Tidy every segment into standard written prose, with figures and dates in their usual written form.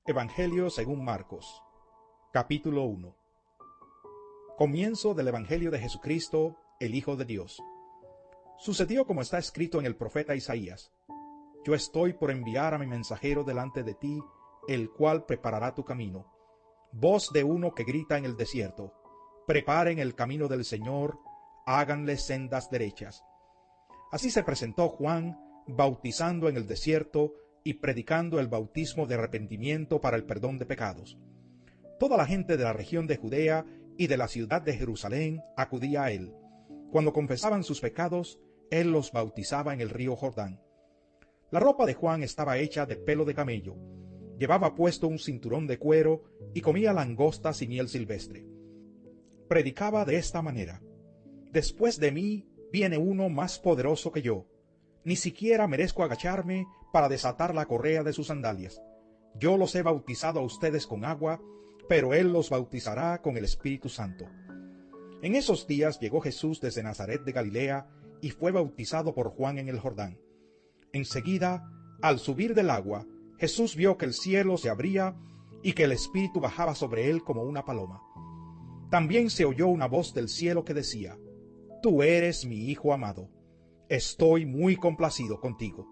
Evangelio según Marcos, capítulo 1. Comienzo del Evangelio de Jesucristo, el Hijo de Dios. Sucedió como está escrito en el profeta Isaías: Yo estoy por enviar a mi mensajero delante de ti, el cual preparará tu camino. Voz de uno que grita en el desierto: Preparen el camino del Señor, háganle sendas derechas. Así se presentó Juan, bautizando en el desierto y predicando el bautismo de arrepentimiento para el perdón de pecados. Toda la gente de la región de Judea y de la ciudad de Jerusalén acudía a él. Cuando confesaban sus pecados, él los bautizaba en el río Jordán. La ropa de Juan estaba hecha de pelo de camello. Llevaba puesto un cinturón de cuero y comía langostas y miel silvestre. Predicaba de esta manera: Después de mí viene uno más poderoso que yo. Ni siquiera merezco agacharme para desatar la correa de sus sandalias. Yo los he bautizado a ustedes con agua, pero él los bautizará con el Espíritu Santo. En esos días llegó Jesús desde Nazaret de Galilea y fue bautizado por Juan en el Jordán. Enseguida, al subir del agua, Jesús vio que el cielo se abría y que el Espíritu bajaba sobre él como una paloma. También se oyó una voz del cielo que decía: Tú eres mi Hijo amado. Estoy muy complacido contigo.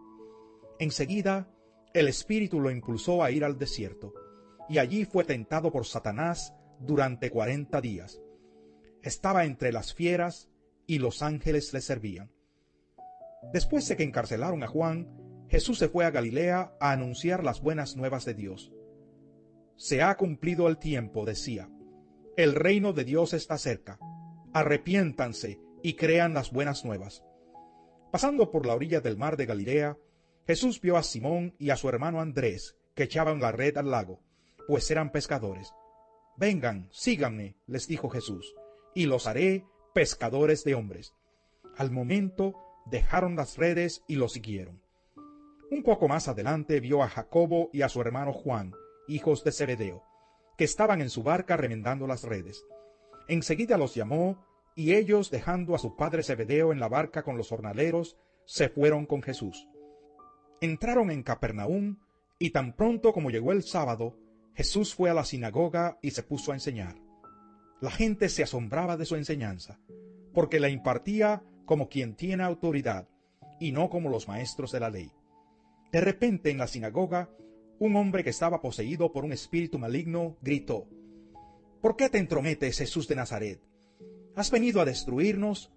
Enseguida, el Espíritu lo impulsó a ir al desierto, y allí fue tentado por Satanás durante 40 días. Estaba entre las fieras, y los ángeles le servían. Después de que encarcelaron a Juan, Jesús se fue a Galilea a anunciar las buenas nuevas de Dios. Se ha cumplido el tiempo, decía. El reino de Dios está cerca. Arrepiéntanse y crean las buenas nuevas. Pasando por la orilla del mar de Galilea, Jesús vio a Simón y a su hermano Andrés, que echaban la red al lago, pues eran pescadores. Vengan, síganme, les dijo Jesús, y los haré pescadores de hombres. Al momento dejaron las redes y lo siguieron. Un poco más adelante vio a Jacobo y a su hermano Juan, hijos de Zebedeo, que estaban en su barca remendando las redes. Enseguida los llamó, y ellos, dejando a su padre Zebedeo en la barca con los jornaleros, se fueron con Jesús. Entraron en Capernaum, y tan pronto como llegó el sábado, Jesús fue a la sinagoga y se puso a enseñar. La gente se asombraba de su enseñanza, porque la impartía como quien tiene autoridad, y no como los maestros de la ley. De repente en la sinagoga, un hombre que estaba poseído por un espíritu maligno gritó: ¿Por qué te entrometes, Jesús de Nazaret? ¿Has venido a destruirnos?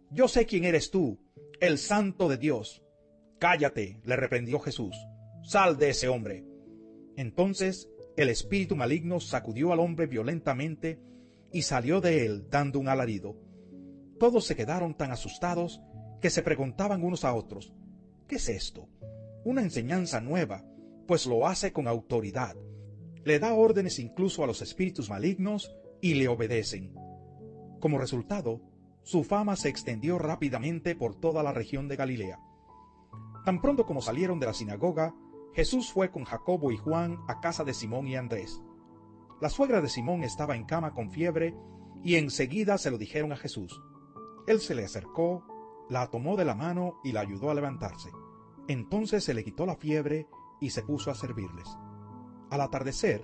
Yo sé quién eres tú, el Santo de Dios. Cállate, le reprendió Jesús. Sal de ese hombre. Entonces el espíritu maligno sacudió al hombre violentamente y salió de él dando un alarido. Todos se quedaron tan asustados que se preguntaban unos a otros: ¿Qué es esto? Una enseñanza nueva, pues lo hace con autoridad. Le da órdenes incluso a los espíritus malignos y le obedecen. Como resultado, su fama se extendió rápidamente por toda la región de Galilea. Tan pronto como salieron de la sinagoga, Jesús fue con Jacobo y Juan a casa de Simón y Andrés. La suegra de Simón estaba en cama con fiebre, y enseguida se lo dijeron a Jesús. Él se le acercó, la tomó de la mano y la ayudó a levantarse. Entonces se le quitó la fiebre y se puso a servirles. Al atardecer,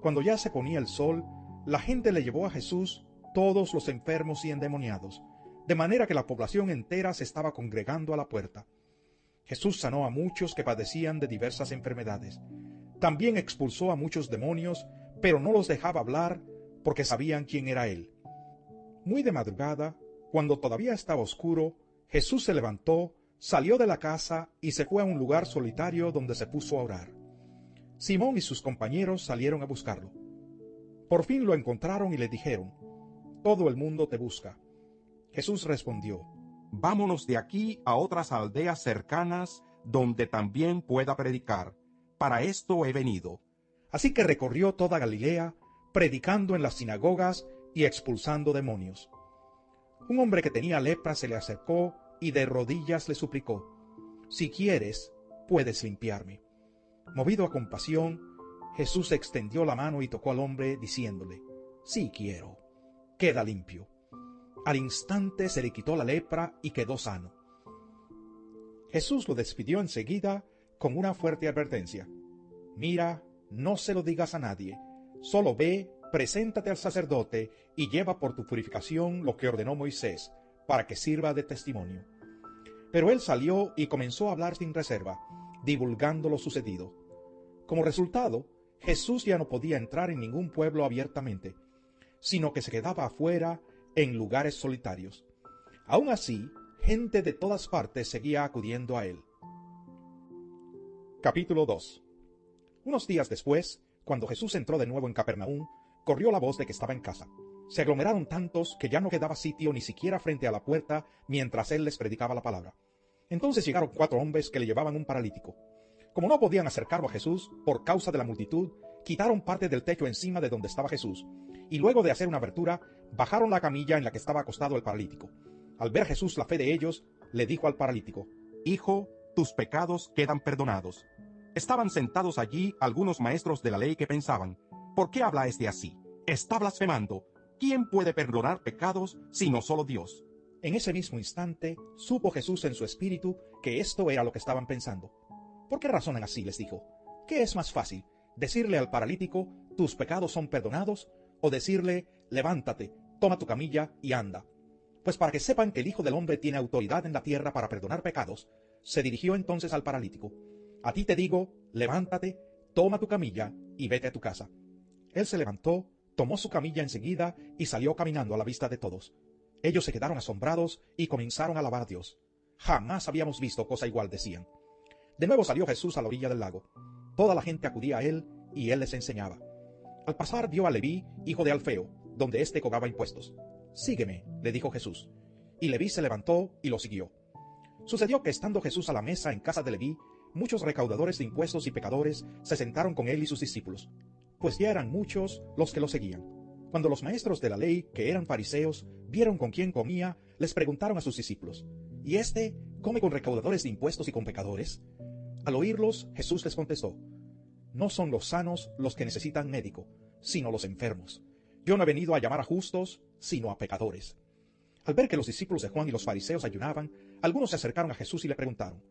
cuando ya se ponía el sol, la gente le llevó a Jesús todos los enfermos y endemoniados, de manera que la población entera se estaba congregando a la puerta. Jesús sanó a muchos que padecían de diversas enfermedades. También expulsó a muchos demonios, pero no los dejaba hablar porque sabían quién era él. Muy de madrugada, cuando todavía estaba oscuro, Jesús se levantó, salió de la casa y se fue a un lugar solitario donde se puso a orar. Simón y sus compañeros salieron a buscarlo. Por fin lo encontraron y le dijeron: Todo el mundo te busca. Jesús respondió: Vámonos de aquí a otras aldeas cercanas donde también pueda predicar. Para esto he venido. Así que recorrió toda Galilea, predicando en las sinagogas y expulsando demonios. Un hombre que tenía lepra se le acercó y de rodillas le suplicó: Si quieres, puedes limpiarme. Movido a compasión, Jesús extendió la mano y tocó al hombre, diciéndole: Sí quiero, queda limpio. Al instante se le quitó la lepra y quedó sano. Jesús lo despidió enseguida con una fuerte advertencia: Mira no se lo digas a nadie, solo ve, preséntate al sacerdote y lleva por tu purificación lo que ordenó Moisés, para que sirva de testimonio. Pero él salió y comenzó a hablar sin reserva, divulgando lo sucedido. Como resultado, Jesús ya no podía entrar en ningún pueblo abiertamente, sino que se quedaba afuera en lugares solitarios. Aún así, gente de todas partes seguía acudiendo a él. Capítulo 2. Unos días después, cuando Jesús entró de nuevo en Capernaum, corrió la voz de que estaba en casa. Se aglomeraron tantos que ya no quedaba sitio ni siquiera frente a la puerta mientras él les predicaba la palabra. Entonces llegaron 4 hombres que le llevaban un paralítico. Como no podían acercarlo a Jesús por causa de la multitud, quitaron parte del techo encima de donde estaba Jesús, y luego de hacer una abertura, bajaron la camilla en la que estaba acostado el paralítico. Al ver Jesús la fe de ellos, le dijo al paralítico: «Hijo, tus pecados quedan perdonados». Estaban sentados allí algunos maestros de la ley que pensaban: «¿Por qué habla este así? Está blasfemando. ¿Quién puede perdonar pecados sino solo Dios?». En ese mismo instante, supo Jesús en su espíritu que esto era lo que estaban pensando. «¿Por qué razonan así?», les dijo. «¿Qué es más fácil, decirle al paralítico, tus pecados son perdonados, o decirle, levántate, toma tu camilla y anda? Pues para que sepan que el Hijo del Hombre tiene autoridad en la tierra para perdonar pecados», se dirigió entonces al paralítico. «A ti te digo, levántate, toma tu camilla y vete a tu casa». Él se levantó, tomó su camilla enseguida y salió caminando a la vista de todos. Ellos se quedaron asombrados y comenzaron a alabar a Dios. «Jamás habíamos visto cosa igual», decían. De nuevo salió Jesús a la orilla del lago. Toda la gente acudía a él y él les enseñaba. Al pasar vio a Leví, hijo de Alfeo, donde éste cobraba impuestos. «Sígueme», le dijo Jesús. Y Leví se levantó y lo siguió. Sucedió que estando Jesús a la mesa en casa de Leví, muchos recaudadores de impuestos y pecadores se sentaron con él y sus discípulos, pues ya eran muchos los que lo seguían. Cuando los maestros de la ley, que eran fariseos, vieron con quién comía, les preguntaron a sus discípulos: «¿Y éste come con recaudadores de impuestos y con pecadores?». Al oírlos, Jesús les contestó: «No son los sanos los que necesitan médico, sino los enfermos. Yo no he venido a llamar a justos, sino a pecadores». Al ver que los discípulos de Juan y los fariseos ayunaban, algunos se acercaron a Jesús y le preguntaron: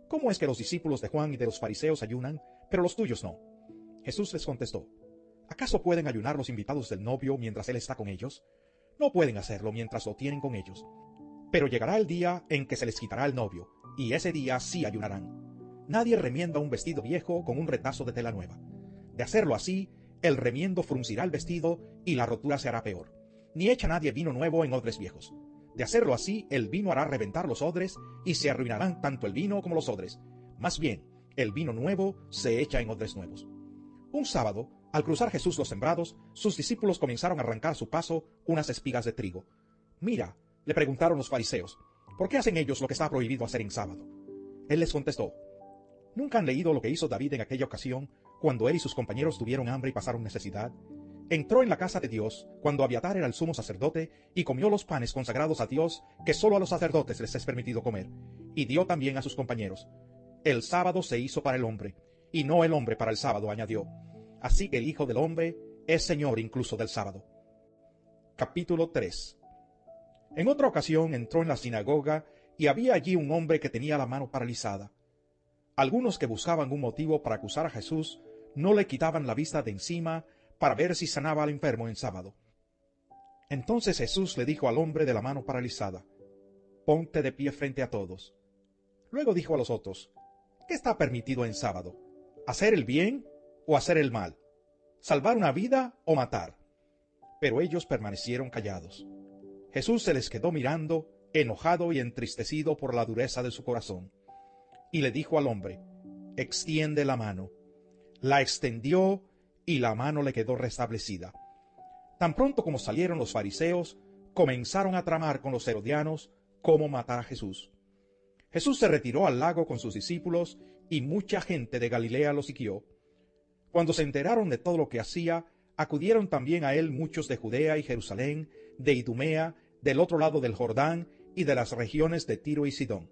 «¿Cómo es que los discípulos de Juan y de los fariseos ayunan, pero los tuyos no?». Jesús les contestó: «¿Acaso pueden ayunar los invitados del novio mientras él está con ellos? No pueden hacerlo mientras lo tienen con ellos. Pero llegará el día en que se les quitará el novio, y ese día sí ayunarán. Nadie remienda un vestido viejo con un retazo de tela nueva. De hacerlo así, el remiendo fruncirá el vestido y la rotura se hará peor. Ni echa nadie vino nuevo en odres viejos. De hacerlo así, el vino hará reventar los odres y se arruinarán tanto el vino como los odres. Más bien, el vino nuevo se echa en odres nuevos». Un sábado, al cruzar Jesús los sembrados, sus discípulos comenzaron a arrancar a su paso unas espigas de trigo. «Mira», le preguntaron los fariseos, «¿por qué hacen ellos lo que está prohibido hacer en sábado?». Él les contestó: «¿Nunca han leído lo que hizo David en aquella ocasión, cuando él y sus compañeros tuvieron hambre y pasaron necesidad? Entró en la casa de Dios, cuando Abiatar era el sumo sacerdote, y comió los panes consagrados a Dios, que solo a los sacerdotes les es permitido comer, y dio también a sus compañeros. El sábado se hizo para el hombre, y no el hombre para el sábado», añadió. «Así que el Hijo del Hombre es Señor incluso del sábado». Capítulo 3. En otra ocasión entró en la sinagoga, y había allí un hombre que tenía la mano paralizada. Algunos que buscaban un motivo para acusar a Jesús no le quitaban la vista de encima para ver si sanaba al enfermo en sábado. Entonces Jesús le dijo al hombre de la mano paralizada: «Ponte de pie frente a todos». Luego dijo a los otros: «¿Qué está permitido en sábado? ¿Hacer el bien o hacer el mal? ¿Salvar una vida o matar?». Pero ellos permanecieron callados. Jesús se les quedó mirando, enojado y entristecido por la dureza de su corazón. Y le dijo al hombre: «Extiende la mano». La extendió y la mano le quedó restablecida. Tan pronto como salieron los fariseos, comenzaron a tramar con los herodianos cómo matar a Jesús. Jesús se retiró al lago con sus discípulos y mucha gente de Galilea lo siguió. Cuando se enteraron de todo lo que hacía, acudieron también a él muchos de Judea y Jerusalén, de Idumea, del otro lado del Jordán y de las regiones de Tiro y Sidón.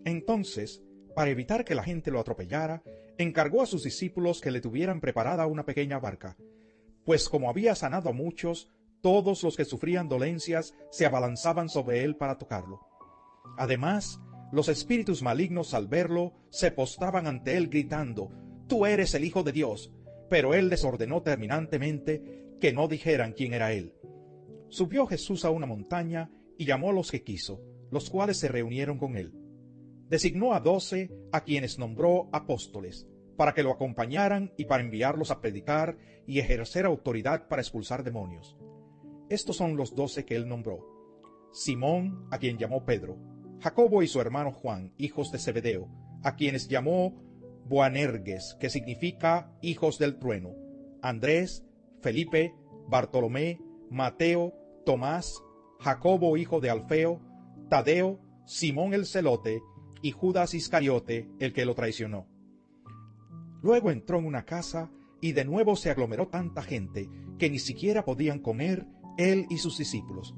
Entonces, para evitar que la gente lo atropellara, encargó a sus discípulos que le tuvieran preparada una pequeña barca, pues como había sanado a muchos, todos los que sufrían dolencias se abalanzaban sobre él para tocarlo. Además, los espíritus malignos al verlo se postraban ante él gritando: tú eres el Hijo de Dios. Pero él les ordenó terminantemente que no dijeran quién era él. Subió Jesús a una montaña y llamó a los que quiso, los cuales se reunieron con él. Designó a 12, a quienes nombró apóstoles, para que lo acompañaran y para enviarlos a predicar y ejercer autoridad para expulsar demonios. Estos son los 12 que él nombró: Simón, a quien llamó Pedro; Jacobo y su hermano Juan, hijos de Zebedeo, a quienes llamó Boanerges, que significa hijos del trueno; Andrés, Felipe, Bartolomé, Mateo, Tomás, Jacobo hijo de Alfeo, Tadeo, Simón el celote y Judas Iscariote, el que lo traicionó. Luego entró en una casa y de nuevo se aglomeró tanta gente que ni siquiera podían comer él y sus discípulos.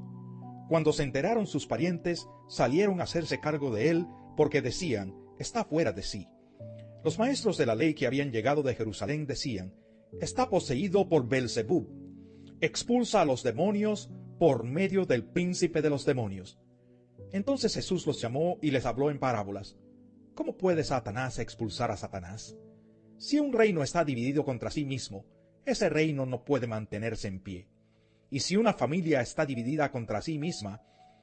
Cuando se enteraron sus parientes, salieron a hacerse cargo de él, porque decían: está fuera de sí. Los maestros de la ley que habían llegado de Jerusalén decían: está poseído por Beelzebub, expulsa a los demonios por medio del príncipe de los demonios. Entonces Jesús los llamó y les habló en parábolas. ¿Cómo puede Satanás expulsar a Satanás? Si un reino está dividido contra sí mismo, ese reino no puede mantenerse en pie. Y si una familia está dividida contra sí misma,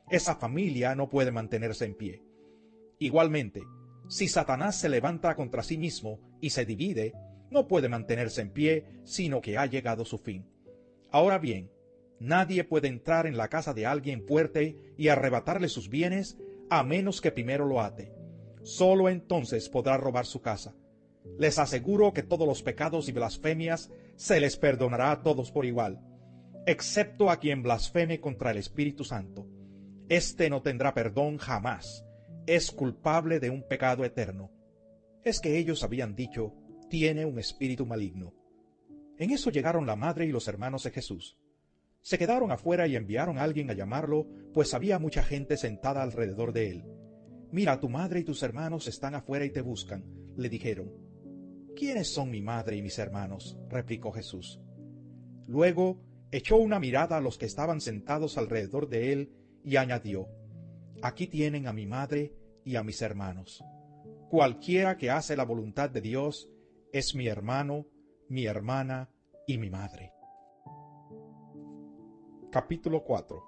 esa familia no puede mantenerse en pie. Igualmente, si Satanás se levanta contra sí mismo y se divide, no puede mantenerse en pie, sino que ha llegado su fin. Ahora bien, nadie puede entrar en la casa de alguien fuerte y arrebatarle sus bienes, a menos que primero lo ate. Solo entonces podrá robar su casa. Les aseguro que todos los pecados y blasfemias se les perdonará a todos por igual, excepto a quien blasfeme contra el Espíritu Santo. Este no tendrá perdón jamás. Es culpable de un pecado eterno. Es que ellos habían dicho: tiene un espíritu maligno. En eso llegaron la madre y los hermanos de Jesús. Se quedaron afuera y enviaron a alguien a llamarlo, pues había mucha gente sentada alrededor de él. Mira, tu madre y tus hermanos están afuera y te buscan, le dijeron. ¿Quiénes son mi madre y mis hermanos?, replicó Jesús. Luego echó una mirada a los que estaban sentados alrededor de él y añadió: aquí tienen a mi madre y a mis hermanos. Cualquiera que hace la voluntad de Dios es mi hermano, mi hermana y mi madre. Capítulo 4.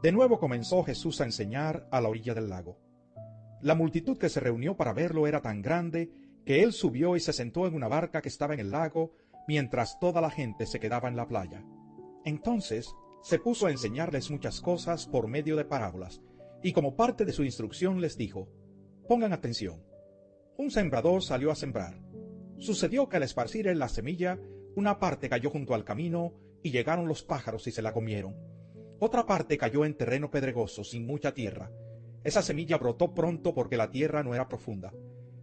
De nuevo comenzó Jesús a enseñar a la orilla del lago. La multitud que se reunió para verlo era tan grande que él subió y se sentó en una barca que estaba en el lago, mientras toda la gente se quedaba en la playa. Entonces se puso a enseñarles muchas cosas por medio de parábolas, y como parte de su instrucción les dijo: pongan atención. Un sembrador salió a sembrar. Sucedió que al esparcir él la semilla, una parte cayó junto al camino, y llegaron los pájaros y se la comieron. Otra parte cayó en terreno pedregoso, sin mucha tierra. Esa semilla brotó pronto porque la tierra no era profunda.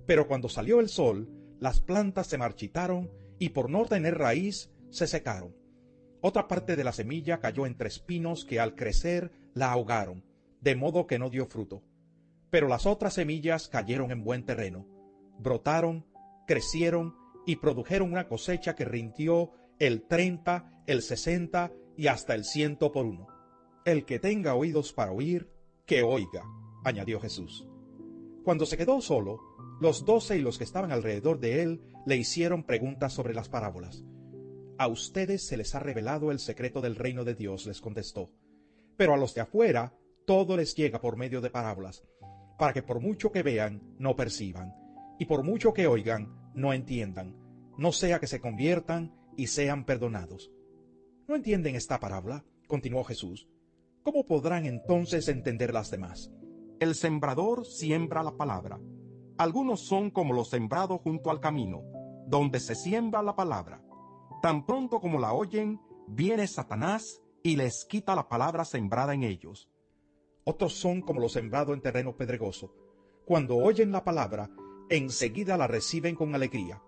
Pero cuando salió el sol, las plantas se marchitaron y por no tener raíz, se secaron. Otra parte de la semilla cayó entre espinos que al crecer la ahogaron, de modo que no dio fruto. Pero las otras semillas cayeron en buen terreno, brotaron, crecieron y produjeron una cosecha que rindió el 30, el 60 y hasta el 100 por uno. El que tenga oídos para oír, que oiga, añadió Jesús. Cuando se quedó solo, los 12 y los que estaban alrededor de él le hicieron preguntas sobre las parábolas. A ustedes se les ha revelado el secreto del reino de Dios, les contestó. Pero a los de afuera todo les llega por medio de parábolas, para que por mucho que vean, no perciban, y por mucho que oigan, no entiendan, no sea que se conviertan y sean perdonados. ¿No entienden esta parábola?, continuó Jesús. ¿Cómo podrán entonces entender las demás? El sembrador siembra la palabra. Algunos son como los sembrados junto al camino, donde se siembra la palabra. Tan pronto como la oyen, viene Satanás y les quita la palabra sembrada en ellos. Otros son como los sembrados en terreno pedregoso. Cuando oyen la palabra, enseguida la reciben con alegría.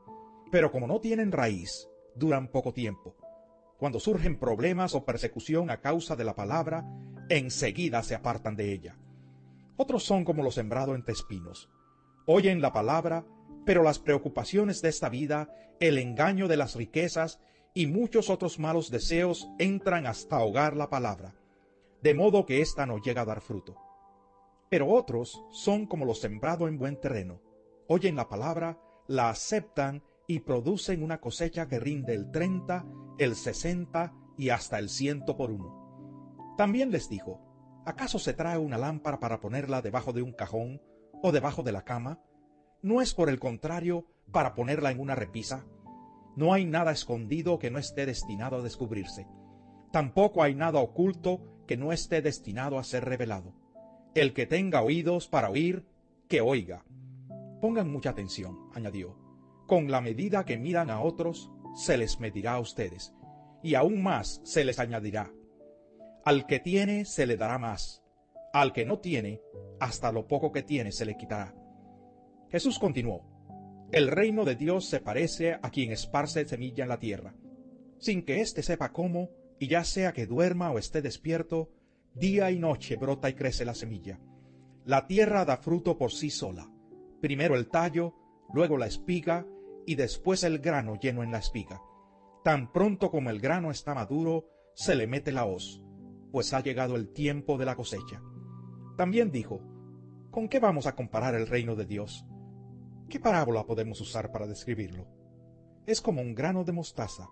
Pero como no tienen raíz, duran poco tiempo. Cuando surgen problemas o persecución a causa de la palabra, enseguida se apartan de ella. Otros son como los sembrados entre espinos. Oyen la palabra, pero las preocupaciones de esta vida, el engaño de las riquezas y muchos otros malos deseos entran hasta ahogar la palabra, de modo que ésta no llega a dar fruto. Pero otros son como los sembrados en buen terreno. Oyen la palabra, la aceptan y producen una cosecha que rinde el 30, el 60 y hasta el 100 por uno. También les dijo: ¿acaso se trae una lámpara para ponerla debajo de un cajón o debajo de la cama? ¿No es por el contrario para ponerla en una repisa? No hay nada escondido que no esté destinado a descubrirse. Tampoco hay nada oculto que no esté destinado a ser revelado. El que tenga oídos para oír, que oiga. Pongan mucha atención, añadió. Con la medida que midan a otros, se les medirá a ustedes, y aún más se les añadirá. Al que tiene, se le dará más. Al que no tiene, hasta lo poco que tiene se le quitará. Jesús continuó: el reino de Dios se parece a quien esparce semilla en la tierra, sin que éste sepa cómo, y ya sea que duerma o esté despierto, día y noche brota y crece la semilla. La tierra da fruto por sí sola, primero el tallo, luego la espiga, y después el grano lleno en la espiga. Tan pronto como el grano está maduro, se le mete la hoz, pues ha llegado el tiempo de la cosecha. También dijo: ¿con qué vamos a comparar el reino de Dios? ¿Qué parábola podemos usar para describirlo? Es como un grano de mostaza.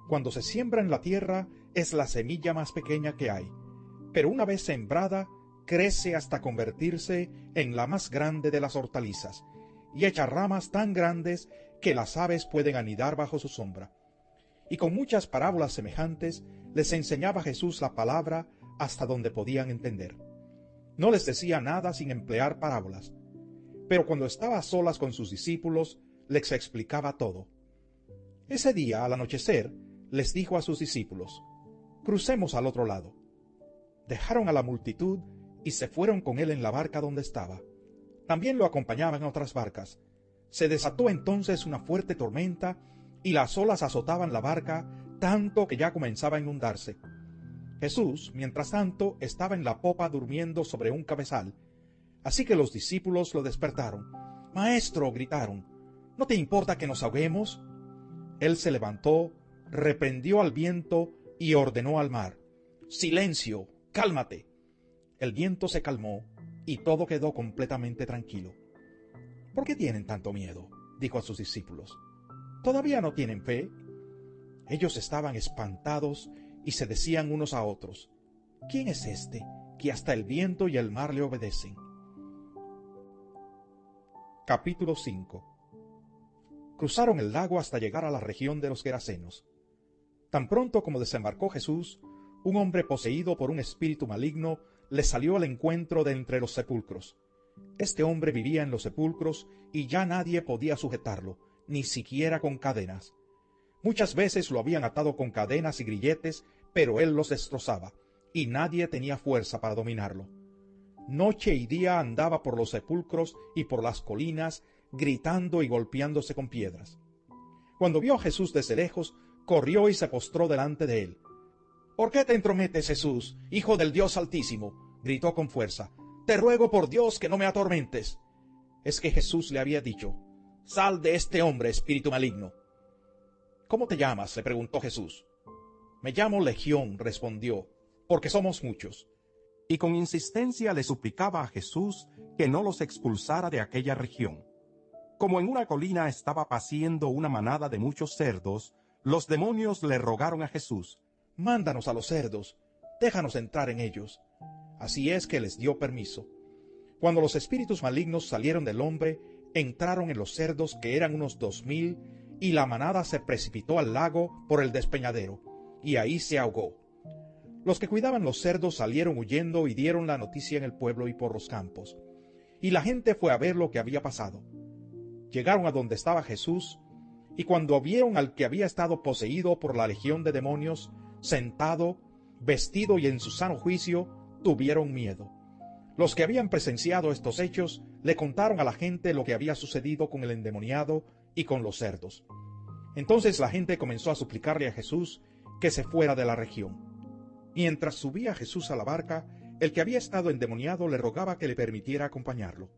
Cuando se siembra en la tierra, es la semilla más pequeña que hay, pero una vez sembrada, crece hasta convertirse en la más grande de las hortalizas, y echa ramas tan grandes que las aves pueden anidar bajo su sombra. Y con muchas parábolas semejantes les enseñaba Jesús la palabra hasta donde podían entender. No les decía nada sin emplear parábolas, pero cuando estaba a solas con sus discípulos, les explicaba todo. Ese día, al anochecer, les dijo a sus discípulos: crucemos al otro lado. Dejaron a la multitud y se fueron con él en la barca donde estaba. También lo acompañaban otras barcas. Se desató entonces una fuerte tormenta, y las olas azotaban la barca tanto que ya comenzaba a inundarse. Jesús, mientras tanto, estaba en la popa durmiendo sobre un cabezal. Así que los discípulos lo despertaron. «Maestro», gritaron, «¿no te importa que nos ahoguemos?» Él se levantó, reprendió al viento y ordenó al mar: «Silencio, cálmate». El viento se calmó y todo quedó completamente tranquilo. «¿Por qué tienen tanto miedo?», dijo a sus discípulos. «¿Todavía no tienen fe?». Ellos estaban espantados y se decían unos a otros: «¿Quién es este que hasta el viento y el mar le obedecen?». Capítulo 5. Cruzaron el lago hasta llegar a la región de los Gerasenos. Tan pronto como desembarcó Jesús, un hombre poseído por un espíritu maligno le salió al encuentro de entre los sepulcros. Este hombre vivía en los sepulcros y ya nadie podía sujetarlo, ni siquiera con cadenas. Muchas veces lo habían atado con cadenas y grilletes, pero él los destrozaba, y nadie tenía fuerza para dominarlo. Noche y día andaba por los sepulcros y por las colinas, gritando y golpeándose con piedras. Cuando vio a Jesús desde lejos, corrió y se postró delante de él. «¿Por qué te entrometes, Jesús, Hijo del Dios Altísimo?», gritó con fuerza. «Te ruego por Dios que no me atormentes». Es que Jesús le había dicho: «Sal de este hombre, espíritu maligno». «¿Cómo te llamas?», le preguntó Jesús. «Me llamo Legión», respondió, «porque somos muchos». Y con insistencia le suplicaba a Jesús que no los expulsara de aquella región. Como en una colina estaba paciendo una manada de muchos cerdos, los demonios le rogaron a Jesús: «Mándanos a los cerdos, déjanos entrar en ellos». Así es que les dio permiso. Cuando los espíritus malignos salieron del hombre, entraron en los cerdos, que eran unos 2000, y la manada se precipitó al lago por el despeñadero, y ahí se ahogó. Los que cuidaban los cerdos salieron huyendo y dieron la noticia en el pueblo y por los campos. Y la gente fue a ver lo que había pasado. Llegaron a donde estaba Jesús, y cuando vieron al que había estado poseído por la legión de demonios, sentado, vestido y en su sano juicio, tuvieron miedo. Los que habían presenciado estos hechos le contaron a la gente lo que había sucedido con el endemoniado y con los cerdos. Entonces la gente comenzó a suplicarle a Jesús que se fuera de la región. Mientras subía Jesús a la barca, el que había estado endemoniado le rogaba que le permitiera acompañarlo.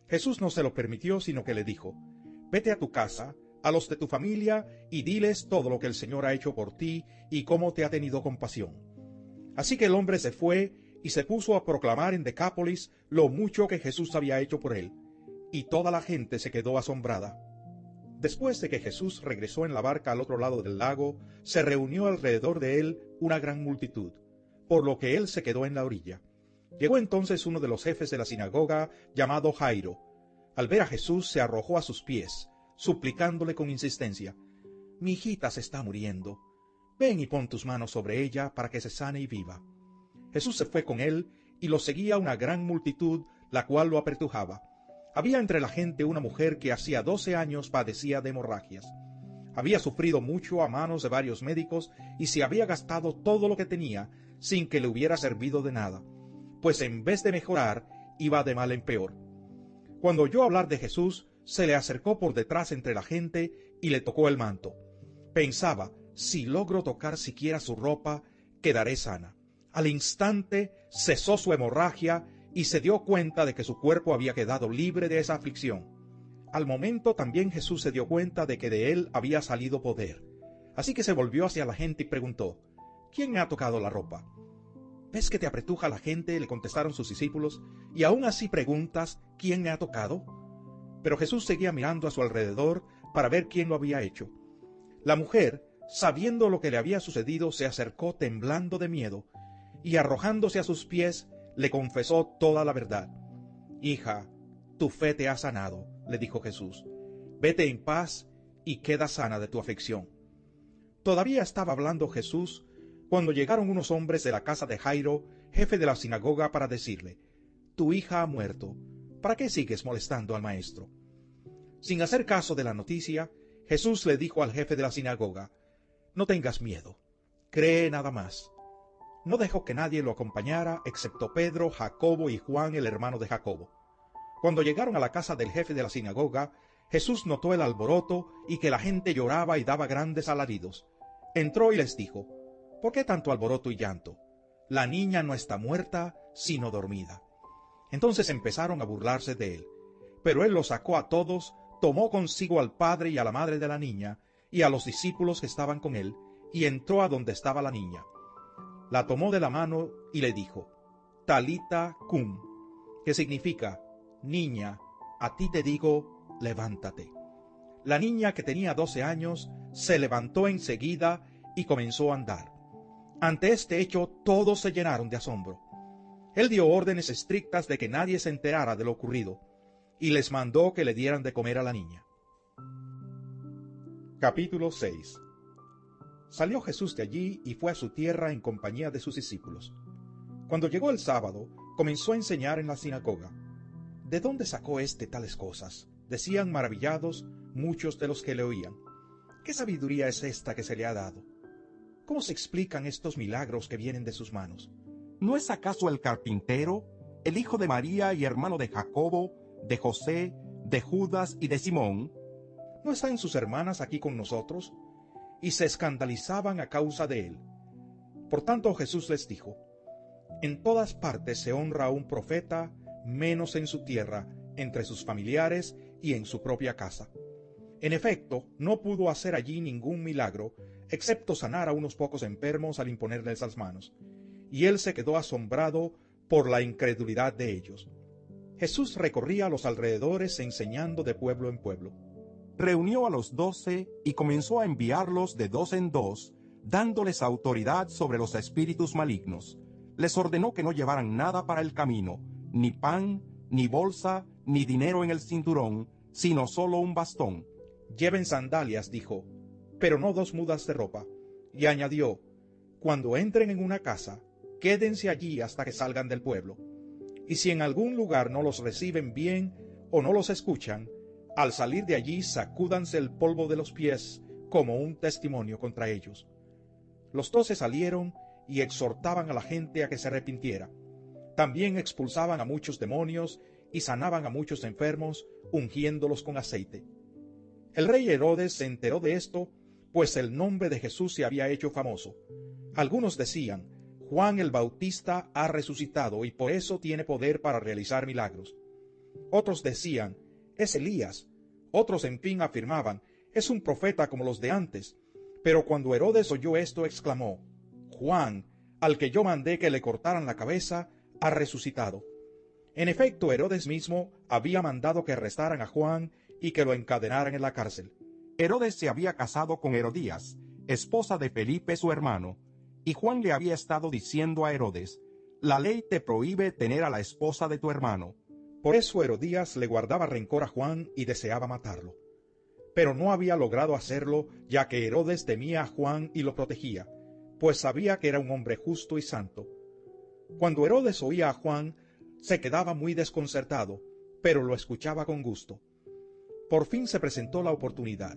Jesús no se lo permitió, sino que le dijo: «Vete a tu casa, a los de tu familia, y diles todo lo que el Señor ha hecho por ti y cómo te ha tenido compasión». Así que el hombre se fue y se puso a proclamar en Decápolis lo mucho que Jesús había hecho por él, y toda la gente se quedó asombrada. Después de que Jesús regresó en la barca al otro lado del lago, se reunió alrededor de él una gran multitud, por lo que él se quedó en la orilla. Llegó entonces uno de los jefes de la sinagoga, llamado Jairo. Al ver a Jesús, se arrojó a sus pies, suplicándole con insistencia: «Mi hijita se está muriendo. Ven y pon tus manos sobre ella para que se sane y viva». Jesús se fue con él, y lo seguía una gran multitud, la cual lo apretujaba. Había entre la gente una mujer que hacía 12 años padecía de hemorragias. Había sufrido mucho a manos de varios médicos y se había gastado todo lo que tenía sin que le hubiera servido de nada, pues en vez de mejorar, iba de mal en peor. Cuando oyó hablar de Jesús, se le acercó por detrás entre la gente y le tocó el manto. Pensaba: si logro tocar siquiera su ropa, quedaré sana. Al instante cesó su hemorragia y se dio cuenta de que su cuerpo había quedado libre de esa aflicción. Al momento también Jesús se dio cuenta de que de él había salido poder. Así que se volvió hacia la gente y preguntó: «¿Quién me ha tocado la ropa?» «¿Ves que te apretuja la gente?», le contestaron sus discípulos, «y aún así preguntas: ¿quién me ha tocado?». Pero Jesús seguía mirando a su alrededor para ver quién lo había hecho. La mujer, sabiendo lo que le había sucedido, se acercó temblando de miedo, y arrojándose a sus pies, le confesó toda la verdad. «Hija, tu fe te ha sanado», le dijo Jesús. «Vete en paz y queda sana de tu aflicción». Todavía estaba hablando Jesús cuando llegaron unos hombres de la casa de Jairo, jefe de la sinagoga, para decirle: «Tu hija ha muerto. ¿Para qué sigues molestando al maestro?». Sin hacer caso de la noticia, Jesús le dijo al jefe de la sinagoga: «No tengas miedo, cree nada más». No dejó que nadie lo acompañara excepto Pedro, Jacobo y Juan, el hermano de Jacobo. Cuando llegaron a la casa del jefe de la sinagoga, Jesús notó el alboroto y que la gente lloraba y daba grandes alaridos. Entró y les dijo: «¿Por qué tanto alboroto y llanto? La niña no está muerta, sino dormida». Entonces empezaron a burlarse de él. Pero él los sacó a todos, tomó consigo al padre y a la madre de la niña, y a los discípulos que estaban con él, y entró a donde estaba la niña. La tomó de la mano y le dijo: «Talita cum», que significa: «Niña, a ti te digo, levántate». La niña, que tenía 12 años, se levantó enseguida y comenzó a andar. Ante este hecho todos se llenaron de asombro. Él dio órdenes estrictas de que nadie se enterara de lo ocurrido, y les mandó que le dieran de comer a la niña. Capítulo 6. Salió Jesús de allí y fue a su tierra en compañía de sus discípulos. Cuando llegó el sábado, comenzó a enseñar en la sinagoga. «¿De dónde sacó tales cosas?», decían maravillados muchos de los que le oían. «¿Qué sabiduría es esta que se le ha dado? ¿Cómo se explican estos milagros que vienen de sus manos? ¿No es acaso el carpintero, el hijo de María y hermano de Jacobo, de José, de Judas y de Simón? ¿No están sus hermanas aquí con nosotros?». Y se escandalizaban a causa de él. Por tanto Jesús les dijo: «En todas partes se honra a un profeta, menos en su tierra, entre sus familiares y en su propia casa». En efecto, no pudo hacer allí ningún milagro, excepto sanar a unos pocos enfermos al imponerles las manos, y él se quedó asombrado por la incredulidad de ellos. Jesús recorría los alrededores enseñando de pueblo en pueblo. Reunió a los 12 y comenzó a enviarlos de 2 en 2, dándoles autoridad sobre los espíritus malignos. Les ordenó que no llevaran nada para el camino, ni pan, ni bolsa, ni dinero en el cinturón, sino solo un bastón. «Lleven sandalias», dijo, «pero no 2 mudas de ropa». Y añadió: «Cuando entren en una casa, quédense allí hasta que salgan del pueblo. Y si en algún lugar no los reciben bien o no los escuchan, al salir de allí sacúdanse el polvo de los pies como un testimonio contra ellos». Los 12 salieron y exhortaban a la gente a que se arrepintiera. También expulsaban a muchos demonios y sanaban a muchos enfermos, ungiéndolos con aceite. El rey Herodes se enteró de esto, pues el nombre de Jesús se había hecho famoso. Algunos decían: «Juan el Bautista ha resucitado y por eso tiene poder para realizar milagros». Otros decían: «Es Elías». Otros, en fin, afirmaban: «Es un profeta como los de antes». Pero cuando Herodes oyó esto, exclamó: «Juan, al que yo mandé que le cortaran la cabeza, ha resucitado». En efecto, Herodes mismo había mandado que arrestaran a Juan y que lo encadenaran en la cárcel. Herodes se había casado con Herodías, esposa de Felipe su hermano, y Juan le había estado diciendo a Herodes: «La ley te prohíbe tener a la esposa de tu hermano». Por eso Herodías le guardaba rencor a Juan y deseaba matarlo. Pero no había logrado hacerlo, ya que Herodes temía a Juan y lo protegía, pues sabía que era un hombre justo y santo. Cuando Herodes oía a Juan, se quedaba muy desconcertado, pero lo escuchaba con gusto. Por fin se presentó la oportunidad.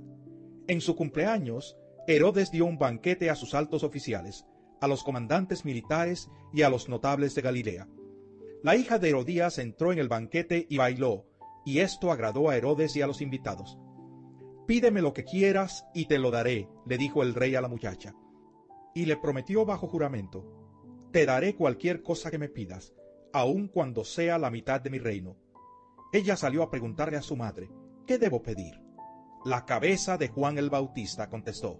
En su cumpleaños, Herodes dio un banquete a sus altos oficiales, a los comandantes militares y a los notables de Galilea. La hija de Herodías entró en el banquete y bailó, y esto agradó a Herodes y a los invitados. «Pídeme lo que quieras y te lo daré», le dijo el rey a la muchacha. Y le prometió bajo juramento: «Te daré cualquier cosa que me pidas, aun cuando sea la mitad de mi reino». Ella salió a preguntarle a su madre: «¿Qué debo pedir?». «La cabeza de Juan el Bautista», contestó.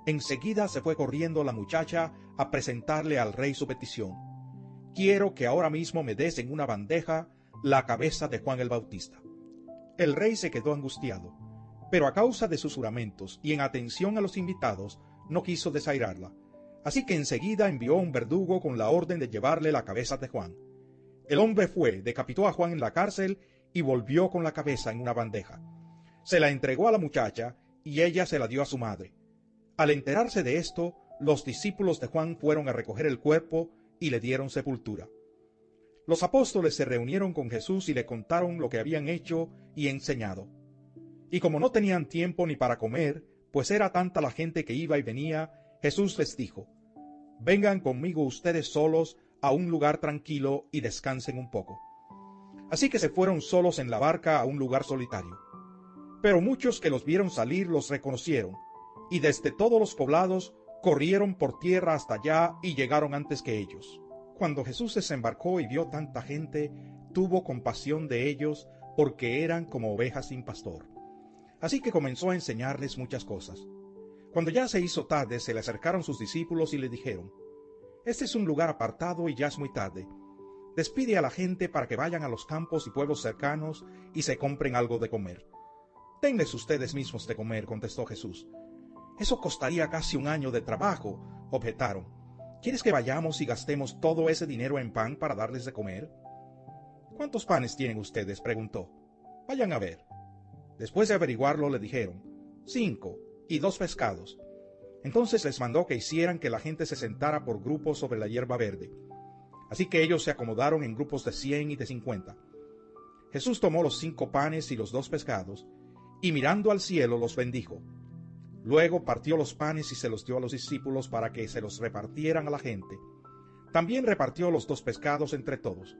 Enseguida se fue corriendo la muchacha a presentarle al rey su petición: «Quiero que ahora mismo me des en una bandeja la cabeza de Juan el Bautista». El rey se quedó angustiado, pero a causa de sus juramentos y en atención a los invitados, no quiso desairarla. Así que enseguida envió un verdugo con la orden de llevarle la cabeza de Juan. El hombre fue, decapitó a Juan en la cárcel y volvió con la cabeza en una bandeja. Se la entregó a la muchacha y ella se la dio a su madre. Al enterarse de esto, los discípulos de Juan fueron a recoger el cuerpo y le dieron sepultura. Los apóstoles se reunieron con Jesús y le contaron lo que habían hecho y enseñado. Y como no tenían tiempo ni para comer, pues era tanta la gente que iba y venía, Jesús les dijo: «Vengan conmigo ustedes solos a un lugar tranquilo y descansen un poco». Así que se fueron solos en la barca a un lugar solitario. Pero muchos que los vieron salir los reconocieron, y desde todos los poblados corrieron por tierra hasta allá y llegaron antes que ellos. Cuando Jesús desembarcó y vio tanta gente, tuvo compasión de ellos, porque eran como ovejas sin pastor. Así que comenzó a enseñarles muchas cosas. Cuando ya se hizo tarde, se le acercaron sus discípulos y le dijeron: «Este es un lugar apartado y ya es muy tarde. Despide a la gente para que vayan a los campos y pueblos cercanos y se compren algo de comer». «Denles ustedes mismos de comer», contestó Jesús. «Eso costaría casi un año de trabajo», objetaron. «¿Quieres que vayamos y gastemos todo ese dinero en pan para darles de comer?» «¿Cuántos panes tienen ustedes?», preguntó. «Vayan a ver». Después de averiguarlo, le dijeron: 5, y 2 pescados. Entonces les mandó que hicieran que la gente se sentara por grupos sobre la hierba verde. Así que ellos se acomodaron en grupos de 100 y de 50. Jesús tomó los 5 panes y los 2 pescados, y mirando al cielo los bendijo. Luego partió los panes y se los dio a los discípulos para que se los repartieran a la gente. También repartió los 2 pescados entre todos.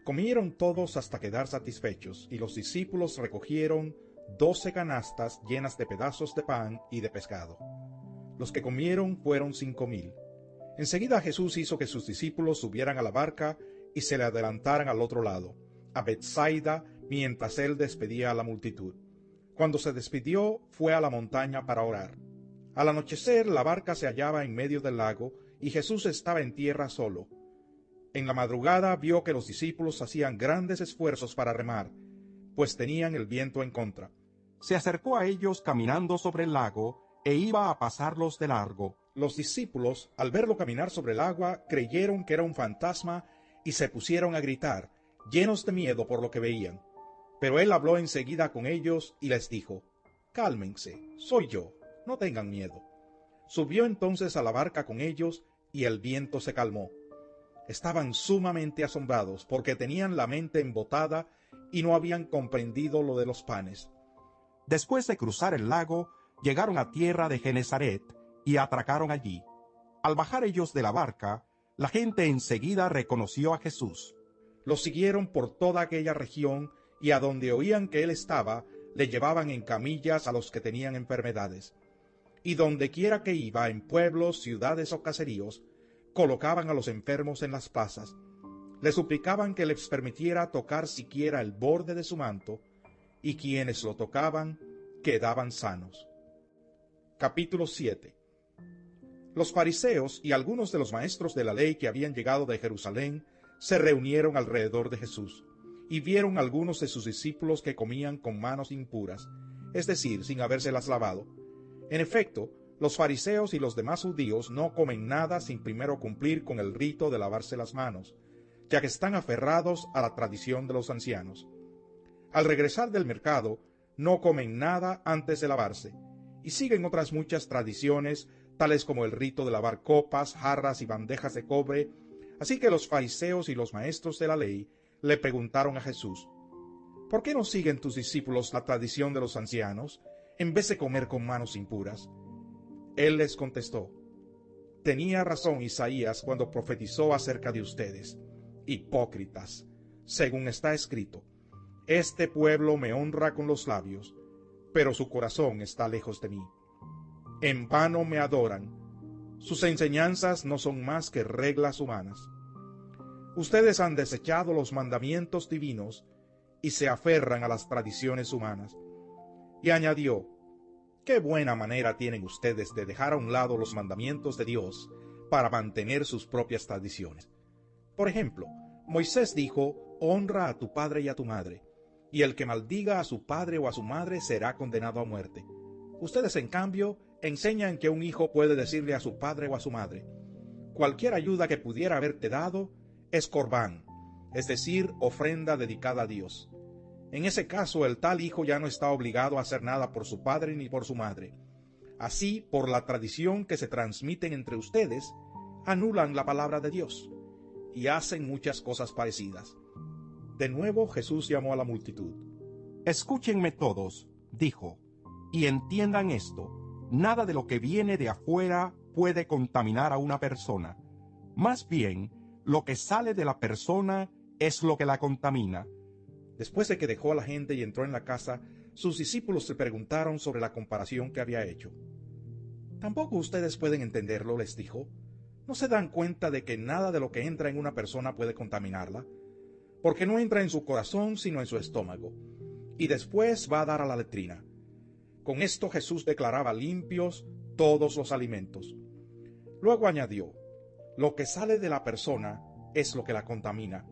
Comieron todos hasta quedar satisfechos, y los discípulos recogieron 12 canastas llenas de pedazos de pan y de pescado. Los que comieron fueron 5,000. Enseguida Jesús hizo que sus discípulos subieran a la barca y se le adelantaran al otro lado, a Betsaida, mientras él despedía a la multitud. Cuando se despidió, fue a la montaña para orar. Al anochecer, la barca se hallaba en medio del lago, y Jesús estaba en tierra solo. En la madrugada vio que los discípulos hacían grandes esfuerzos para remar, pues tenían el viento en contra. Se acercó a ellos caminando sobre el lago e iba a pasarlos de largo. Los discípulos, al verlo caminar sobre el agua, creyeron que era un fantasma y se pusieron a gritar, llenos de miedo por lo que veían. Pero él habló enseguida con ellos y les dijo: «Cálmense, soy yo, no tengan miedo». Subió entonces a la barca con ellos y el viento se calmó. Estaban sumamente asombrados porque tenían la mente embotada y no habían comprendido lo de los panes. Después de cruzar el lago, llegaron a tierra de Genesaret y atracaron allí. Al bajar ellos de la barca, la gente enseguida reconoció a Jesús. Los siguieron por toda aquella región, y a donde oían que él estaba, le llevaban en camillas a los que tenían enfermedades. Y donde quiera que iba, en pueblos, ciudades o caseríos, colocaban a los enfermos en las plazas. Le suplicaban que les permitiera tocar siquiera el borde de su manto, y quienes lo tocaban quedaban sanos. Capítulo 7. Los fariseos y algunos de los maestros de la ley que habían llegado de Jerusalén se reunieron alrededor de Jesús, y vieron algunos de sus discípulos que comían con manos impuras, es decir, sin habérselas lavado. En efecto, los fariseos y los demás judíos no comen nada sin primero cumplir con el rito de lavarse las manos, ya que están aferrados a la tradición de los ancianos. Al regresar del mercado, no comen nada antes de lavarse, y siguen otras muchas tradiciones, tales como el rito de lavar copas, jarras y bandejas de cobre. Así que los fariseos y los maestros de la ley le preguntaron a Jesús: ¿por qué no siguen tus discípulos la tradición de los ancianos, en vez de comer con manos impuras? Él les contestó: tenía razón Isaías cuando profetizó acerca de ustedes, hipócritas, según está escrito: este pueblo me honra con los labios, pero su corazón está lejos de mí. En vano me adoran, sus enseñanzas no son más que reglas humanas. Ustedes han desechado los mandamientos divinos y se aferran a las tradiciones humanas. Y añadió: qué buena manera tienen ustedes de dejar a un lado los mandamientos de Dios para mantener sus propias tradiciones. Por ejemplo, Moisés dijo: honra a tu padre y a tu madre, y el que maldiga a su padre o a su madre será condenado a muerte. Ustedes, en cambio, enseñan que un hijo puede decirle a su padre o a su madre: cualquier ayuda que pudiera haberte dado es corbán, es decir, ofrenda dedicada a Dios. En ese caso, el tal hijo ya no está obligado a hacer nada por su padre ni por su madre. Así, por la tradición que se transmiten entre ustedes, anulan la palabra de Dios y hacen muchas cosas parecidas. De nuevo Jesús llamó a la multitud. Escúchenme todos, dijo, y entiendan esto: nada de lo que viene de afuera puede contaminar a una persona. Más bien, lo que sale de la persona es lo que la contamina. Después de que dejó a la gente y entró en la casa, sus discípulos se preguntaron sobre la comparación que había hecho. ¿Tampoco ustedes pueden entenderlo?, les dijo. ¿No se dan cuenta de que nada de lo que entra en una persona puede contaminarla? Porque no entra en su corazón sino en su estómago, y después va a dar a la letrina. Con esto Jesús declaraba limpios todos los alimentos. Luego añadió: lo que sale de la persona es lo que la contamina,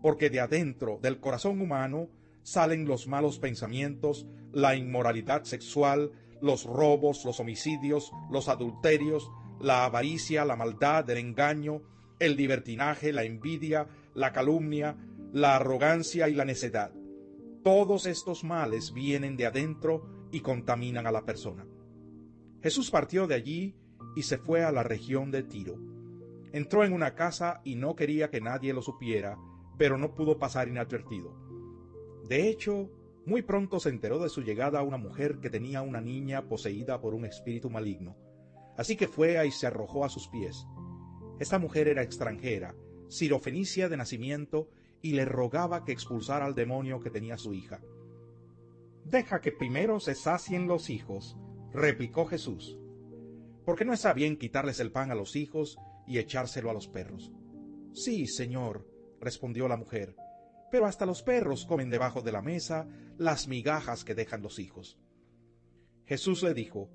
porque de adentro del corazón humano salen los malos pensamientos, la inmoralidad sexual, los robos, los homicidios, los adulterios, la avaricia, la maldad, el engaño, el libertinaje, la envidia, la calumnia, la arrogancia y la necedad. Todos estos males vienen de adentro y contaminan a la persona. Jesús partió de allí y se fue a la región de Tiro. Entró en una casa y no quería que nadie lo supiera, pero no pudo pasar inadvertido. De hecho, muy pronto se enteró de su llegada una mujer que tenía una niña poseída por un espíritu maligno. Así que fue y se arrojó a sus pies. Esta mujer era extranjera, sirofenicia de nacimiento, y le rogaba que expulsara al demonio que tenía su hija. «Deja que primero se sacien los hijos», replicó Jesús, «porque no está bien quitarles el pan a los hijos y echárselo a los perros». «Sí, Señor», respondió la mujer, «pero hasta los perros comen debajo de la mesa las migajas que dejan los hijos». Jesús le dijo: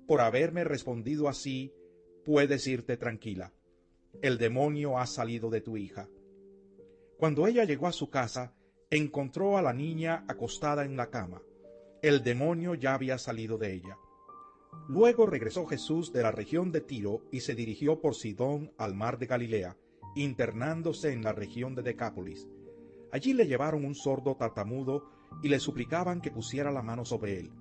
«Por haberme respondido así, puedes irte tranquila. El demonio ha salido de tu hija». Cuando ella llegó a su casa, encontró a la niña acostada en la cama. El demonio ya había salido de ella. Luego regresó Jesús de la región de Tiro y se dirigió por Sidón al mar de Galilea, internándose en la región de Decápolis. Allí le llevaron un sordo tartamudo y le suplicaban que pusiera la mano sobre él.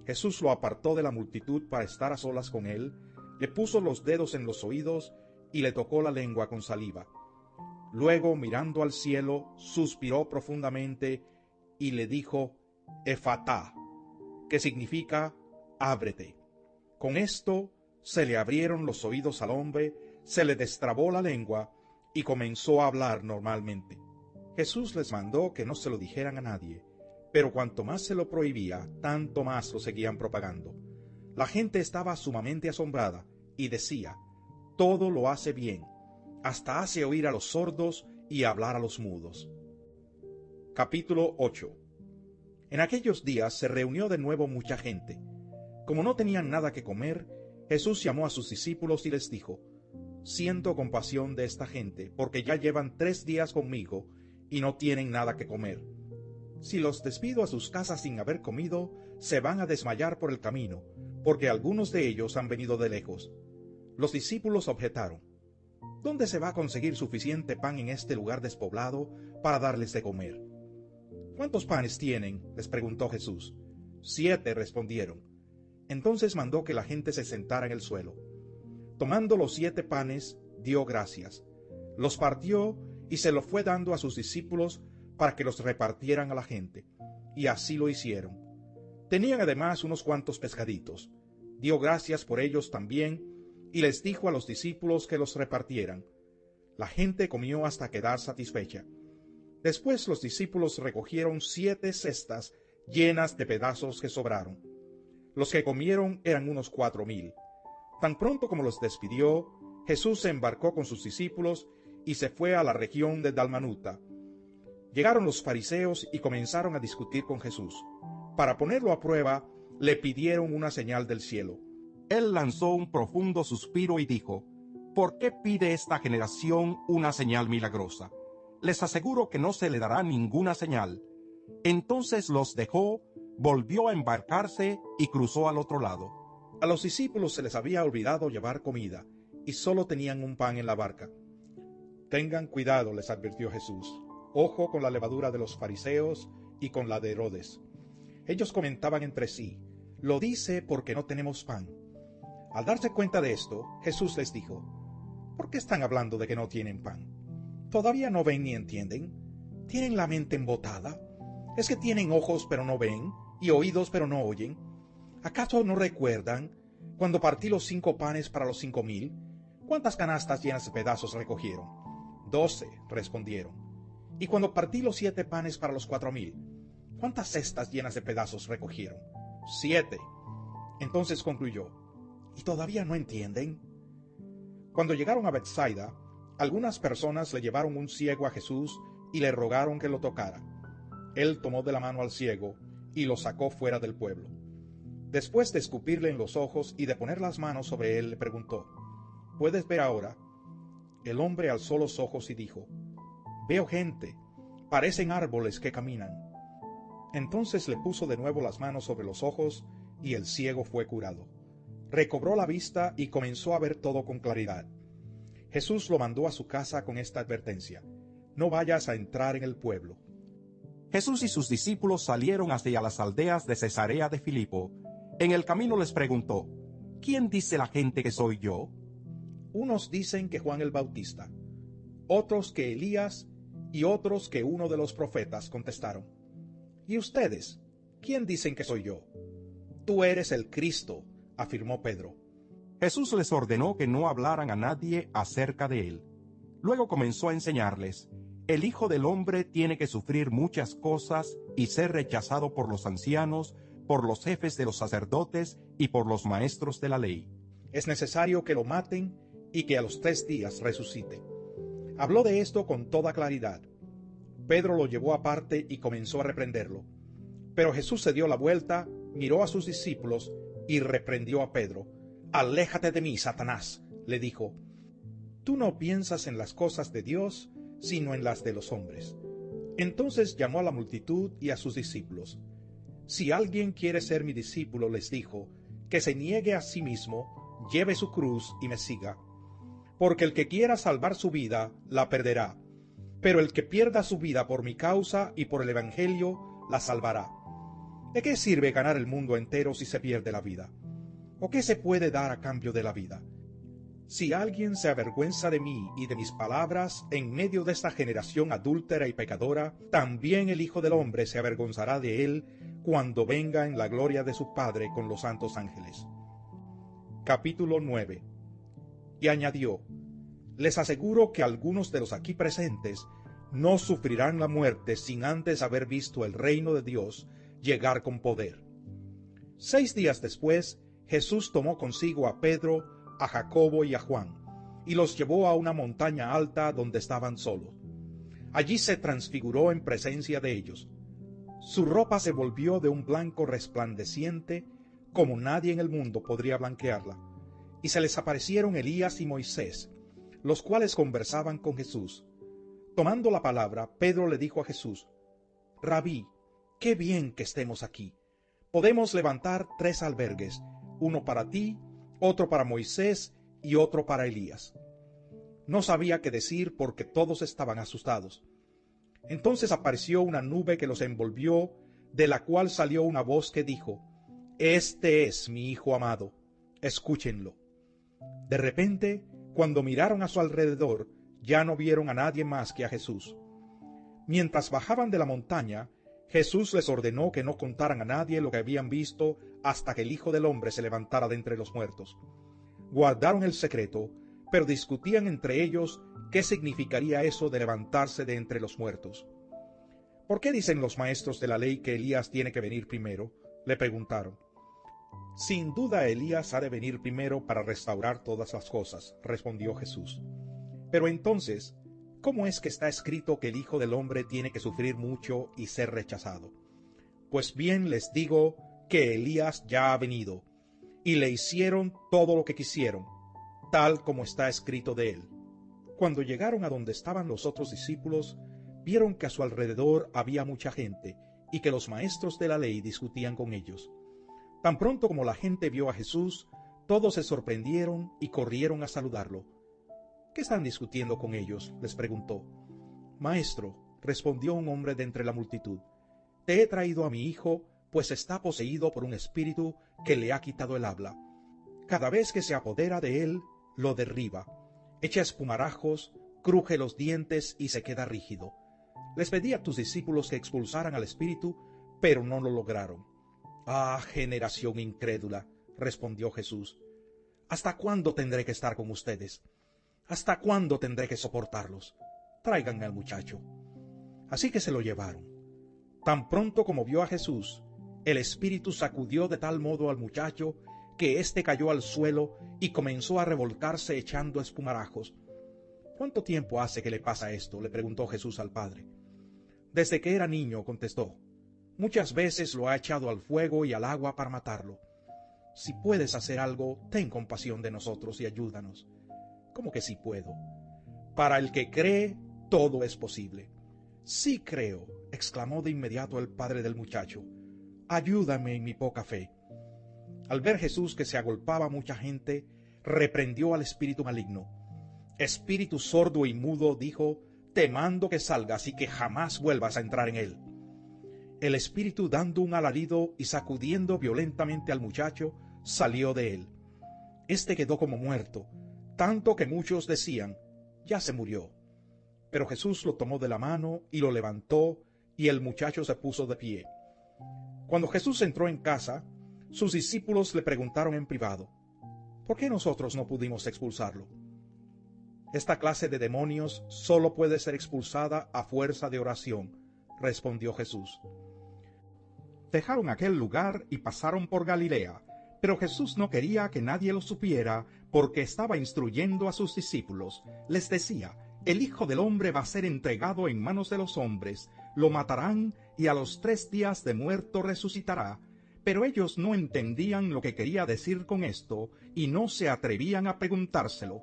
Jesús lo apartó de la multitud para estar a solas con él, le puso los dedos en los oídos y le tocó la lengua con saliva. Luego, mirando al cielo, suspiró profundamente y le dijo: «Efatá», que significa «ábrete». Con esto se le abrieron los oídos al hombre, se le destrabó la lengua y comenzó a hablar normalmente. Jesús les mandó que no se lo dijeran a nadie, pero cuanto más se lo prohibía, tanto más lo seguían propagando. La gente estaba sumamente asombrada y decía: «Todo lo hace bien, hasta hace oír a los sordos y hablar a los mudos». Capítulo 8. En aquellos días se reunió de nuevo mucha gente. Como no tenían nada que comer, Jesús llamó a sus discípulos y les dijo: «Siento compasión de esta gente, porque ya llevan 3 días conmigo y no tienen nada que comer. Si los despido a sus casas sin haber comido, se van a desmayar por el camino, porque algunos de ellos han venido de lejos. Los discípulos objetaron: ¿Dónde se va a conseguir suficiente pan en este lugar despoblado para darles de comer? ¿Cuántos panes tienen?, les preguntó Jesús. 7, respondieron. Entonces mandó que la gente se sentara en el suelo. Tomando los 7 panes, dio gracias, los partió y se los fue dando a sus discípulos para que los repartieran a la gente, y así lo hicieron. Tenían además unos cuantos pescaditos. Dio gracias por ellos también, y les dijo a los discípulos que los repartieran. La gente comió hasta quedar satisfecha. Después los discípulos recogieron 7 cestas llenas de pedazos que sobraron. Los que comieron eran unos 4,000. Tan pronto como los despidió, Jesús se embarcó con sus discípulos y se fue a la región de Dalmanuta. Llegaron los fariseos y comenzaron a discutir con Jesús. Para ponerlo a prueba, le pidieron una señal del cielo. Él lanzó un profundo suspiro y dijo: ¿Por qué pide esta generación una señal milagrosa? Les aseguro que no se le dará ninguna señal. Entonces los dejó, volvió a embarcarse y cruzó al otro lado. A los discípulos se les había olvidado llevar comida, y solo tenían un pan en la barca. Tengan cuidado, les advirtió Jesús. Ojo con la levadura de los fariseos y con la de Herodes. Ellos comentaban entre sí: lo dice porque no tenemos pan. Al darse cuenta de esto, Jesús les dijo: ¿por qué están hablando de que no tienen pan? ¿Todavía no ven ni entienden? ¿Tienen la mente embotada? ¿Es que tienen ojos pero no ven, y oídos pero no oyen? ¿Acaso no recuerdan cuando partí los 5 panes para los 5,000? ¿Cuántas canastas llenas de pedazos recogieron? 12, respondieron. Y cuando partí los 7 panes para los 4,000, ¿cuántas cestas llenas de pedazos recogieron? 7. Entonces concluyó: ¿y todavía no entienden? Cuando llegaron a Betsaida, algunas personas le llevaron un ciego a Jesús y le rogaron que lo tocara. Él tomó de la mano al ciego y lo sacó fuera del pueblo. Después de escupirle en los ojos y de poner las manos sobre él, le preguntó: ¿puedes ver ahora? El hombre alzó los ojos y dijo: veo gente, parecen árboles que caminan. Entonces le puso de nuevo las manos sobre los ojos y el ciego fue curado. Recobró la vista y comenzó a ver todo con claridad. Jesús lo mandó a su casa con esta advertencia: no vayas a entrar en el pueblo. Jesús y sus discípulos salieron hacia las aldeas de Cesarea de Filipo. En el camino les preguntó: ¿quién dice la gente que soy yo? Unos dicen que Juan el Bautista, otros que Elías, y otros que uno de los profetas, contestaron. ¿Y ustedes? ¿Quién dicen que soy yo? Tú eres el Cristo, afirmó Pedro. Jesús les ordenó que no hablaran a nadie acerca de él. Luego comenzó a enseñarles: el Hijo del Hombre tiene que sufrir muchas cosas y ser rechazado por los ancianos, por los jefes de los sacerdotes y por los maestros de la ley. Es necesario que lo maten y que a los 3 días resucite. Habló de esto con toda claridad. Pedro lo llevó aparte y comenzó a reprenderlo. Pero Jesús se dio la vuelta, miró a sus discípulos y reprendió a Pedro. «Aléjate de mí, Satanás», le dijo. «Tú no piensas en las cosas de Dios, sino en las de los hombres». Entonces llamó a la multitud y a sus discípulos. «Si alguien quiere ser mi discípulo», les dijo, «que se niegue a sí mismo, lleve su cruz y me siga. Porque el que quiera salvar su vida, la perderá. Pero el que pierda su vida por mi causa y por el Evangelio, la salvará. ¿De qué sirve ganar el mundo entero si se pierde la vida? ¿O qué se puede dar a cambio de la vida? Si alguien se avergüenza de mí y de mis palabras en medio de esta generación adúltera y pecadora, también el Hijo del Hombre se avergonzará de él cuando venga en la gloria de su Padre con los santos ángeles». Capítulo 9. Y añadió: «Les aseguro que algunos de los aquí presentes no sufrirán la muerte sin antes haber visto el reino de Dios llegar con poder». 6 días después, Jesús tomó consigo a Pedro, a Jacobo y a Juan, y los llevó a una montaña alta donde estaban solos. Allí se transfiguró en presencia de ellos. Su ropa se volvió de un blanco resplandeciente, como nadie en el mundo podría blanquearla, y se les aparecieron Elías y Moisés, los cuales conversaban con Jesús. Tomando la palabra, Pedro le dijo a Jesús: «Rabí, qué bien que estemos aquí. podemos levantar 3 albergues, uno para ti, otro para Moisés y otro para Elías. No sabía qué decir porque todos estaban asustados. Entonces apareció una nube que los envolvió, de la cual salió una voz que dijo: Este es mi Hijo amado, escúchenlo. De repente, cuando miraron a su alrededor, ya no vieron a nadie más que a Jesús. Mientras bajaban de la montaña, Jesús les ordenó que no contaran a nadie lo que habían visto hasta que el Hijo del Hombre se levantara de entre los muertos. Guardaron el secreto, pero discutían entre ellos qué significaría eso de levantarse de entre los muertos. ¿Por qué dicen los maestros de la ley que Elías tiene que venir primero?, le preguntaron. Sin duda Elías ha de venir primero para restaurar todas las cosas, respondió Jesús. Pero entonces, ¿cómo es que está escrito que el Hijo del Hombre tiene que sufrir mucho y ser rechazado? Pues bien les digo que Elías ya ha venido, y le hicieron todo lo que quisieron, tal como está escrito de él. Cuando llegaron a donde estaban los otros discípulos, vieron que a su alrededor había mucha gente, y que los maestros de la ley discutían con ellos. Tan pronto como la gente vio a Jesús, todos se sorprendieron y corrieron a saludarlo. ¿Qué están discutiendo con ellos?, les preguntó. Maestro, respondió un hombre de entre la multitud, te he traído a mi hijo, pues está poseído por un espíritu que le ha quitado el habla. Cada vez que se apodera de él, lo derriba, echa espumarajos, cruje los dientes y se queda rígido. Les pedí a tus discípulos que expulsaran al espíritu, pero no lo lograron. Ah, generación incrédula, respondió Jesús. ¿Hasta cuándo tendré que estar con ustedes? ¿Hasta cuándo tendré que soportarlos? Tráiganme al muchacho. Así que se lo llevaron. Tan pronto como vio a Jesús, el espíritu sacudió de tal modo al muchacho que éste cayó al suelo y comenzó a revolcarse echando espumarajos. ¿Cuánto tiempo hace que le pasa esto?, le preguntó Jesús al padre. Desde que era niño, contestó. Muchas veces lo ha echado al fuego y al agua para matarlo. Si puedes hacer algo, ten compasión de nosotros y ayúdanos. ¿Cómo que sí puedo? Para el que cree, todo es posible. Sí creo, exclamó de inmediato el padre del muchacho. Ayúdame en mi poca fe. Al ver Jesús que se agolpaba mucha gente, reprendió al espíritu maligno. Espíritu sordo y mudo, dijo, te mando que salgas y que jamás vuelvas a entrar en él. El espíritu, dando un alarido y sacudiendo violentamente al muchacho, salió de él. Este quedó como muerto, tanto que muchos decían, ya se murió. Pero Jesús lo tomó de la mano y lo levantó, y el muchacho se puso de pie. Cuando Jesús entró en casa, sus discípulos le preguntaron en privado, ¿por qué nosotros no pudimos expulsarlo? Esta clase de demonios solo puede ser expulsada a fuerza de oración, respondió Jesús. Dejaron aquel lugar y pasaron por Galilea, pero Jesús no quería que nadie lo supiera porque estaba instruyendo a sus discípulos. Les decía, el Hijo del Hombre va a ser entregado en manos de los hombres, lo matarán y a los 3 días de muerto resucitará. Pero ellos no entendían lo que quería decir con esto y no se atrevían a preguntárselo.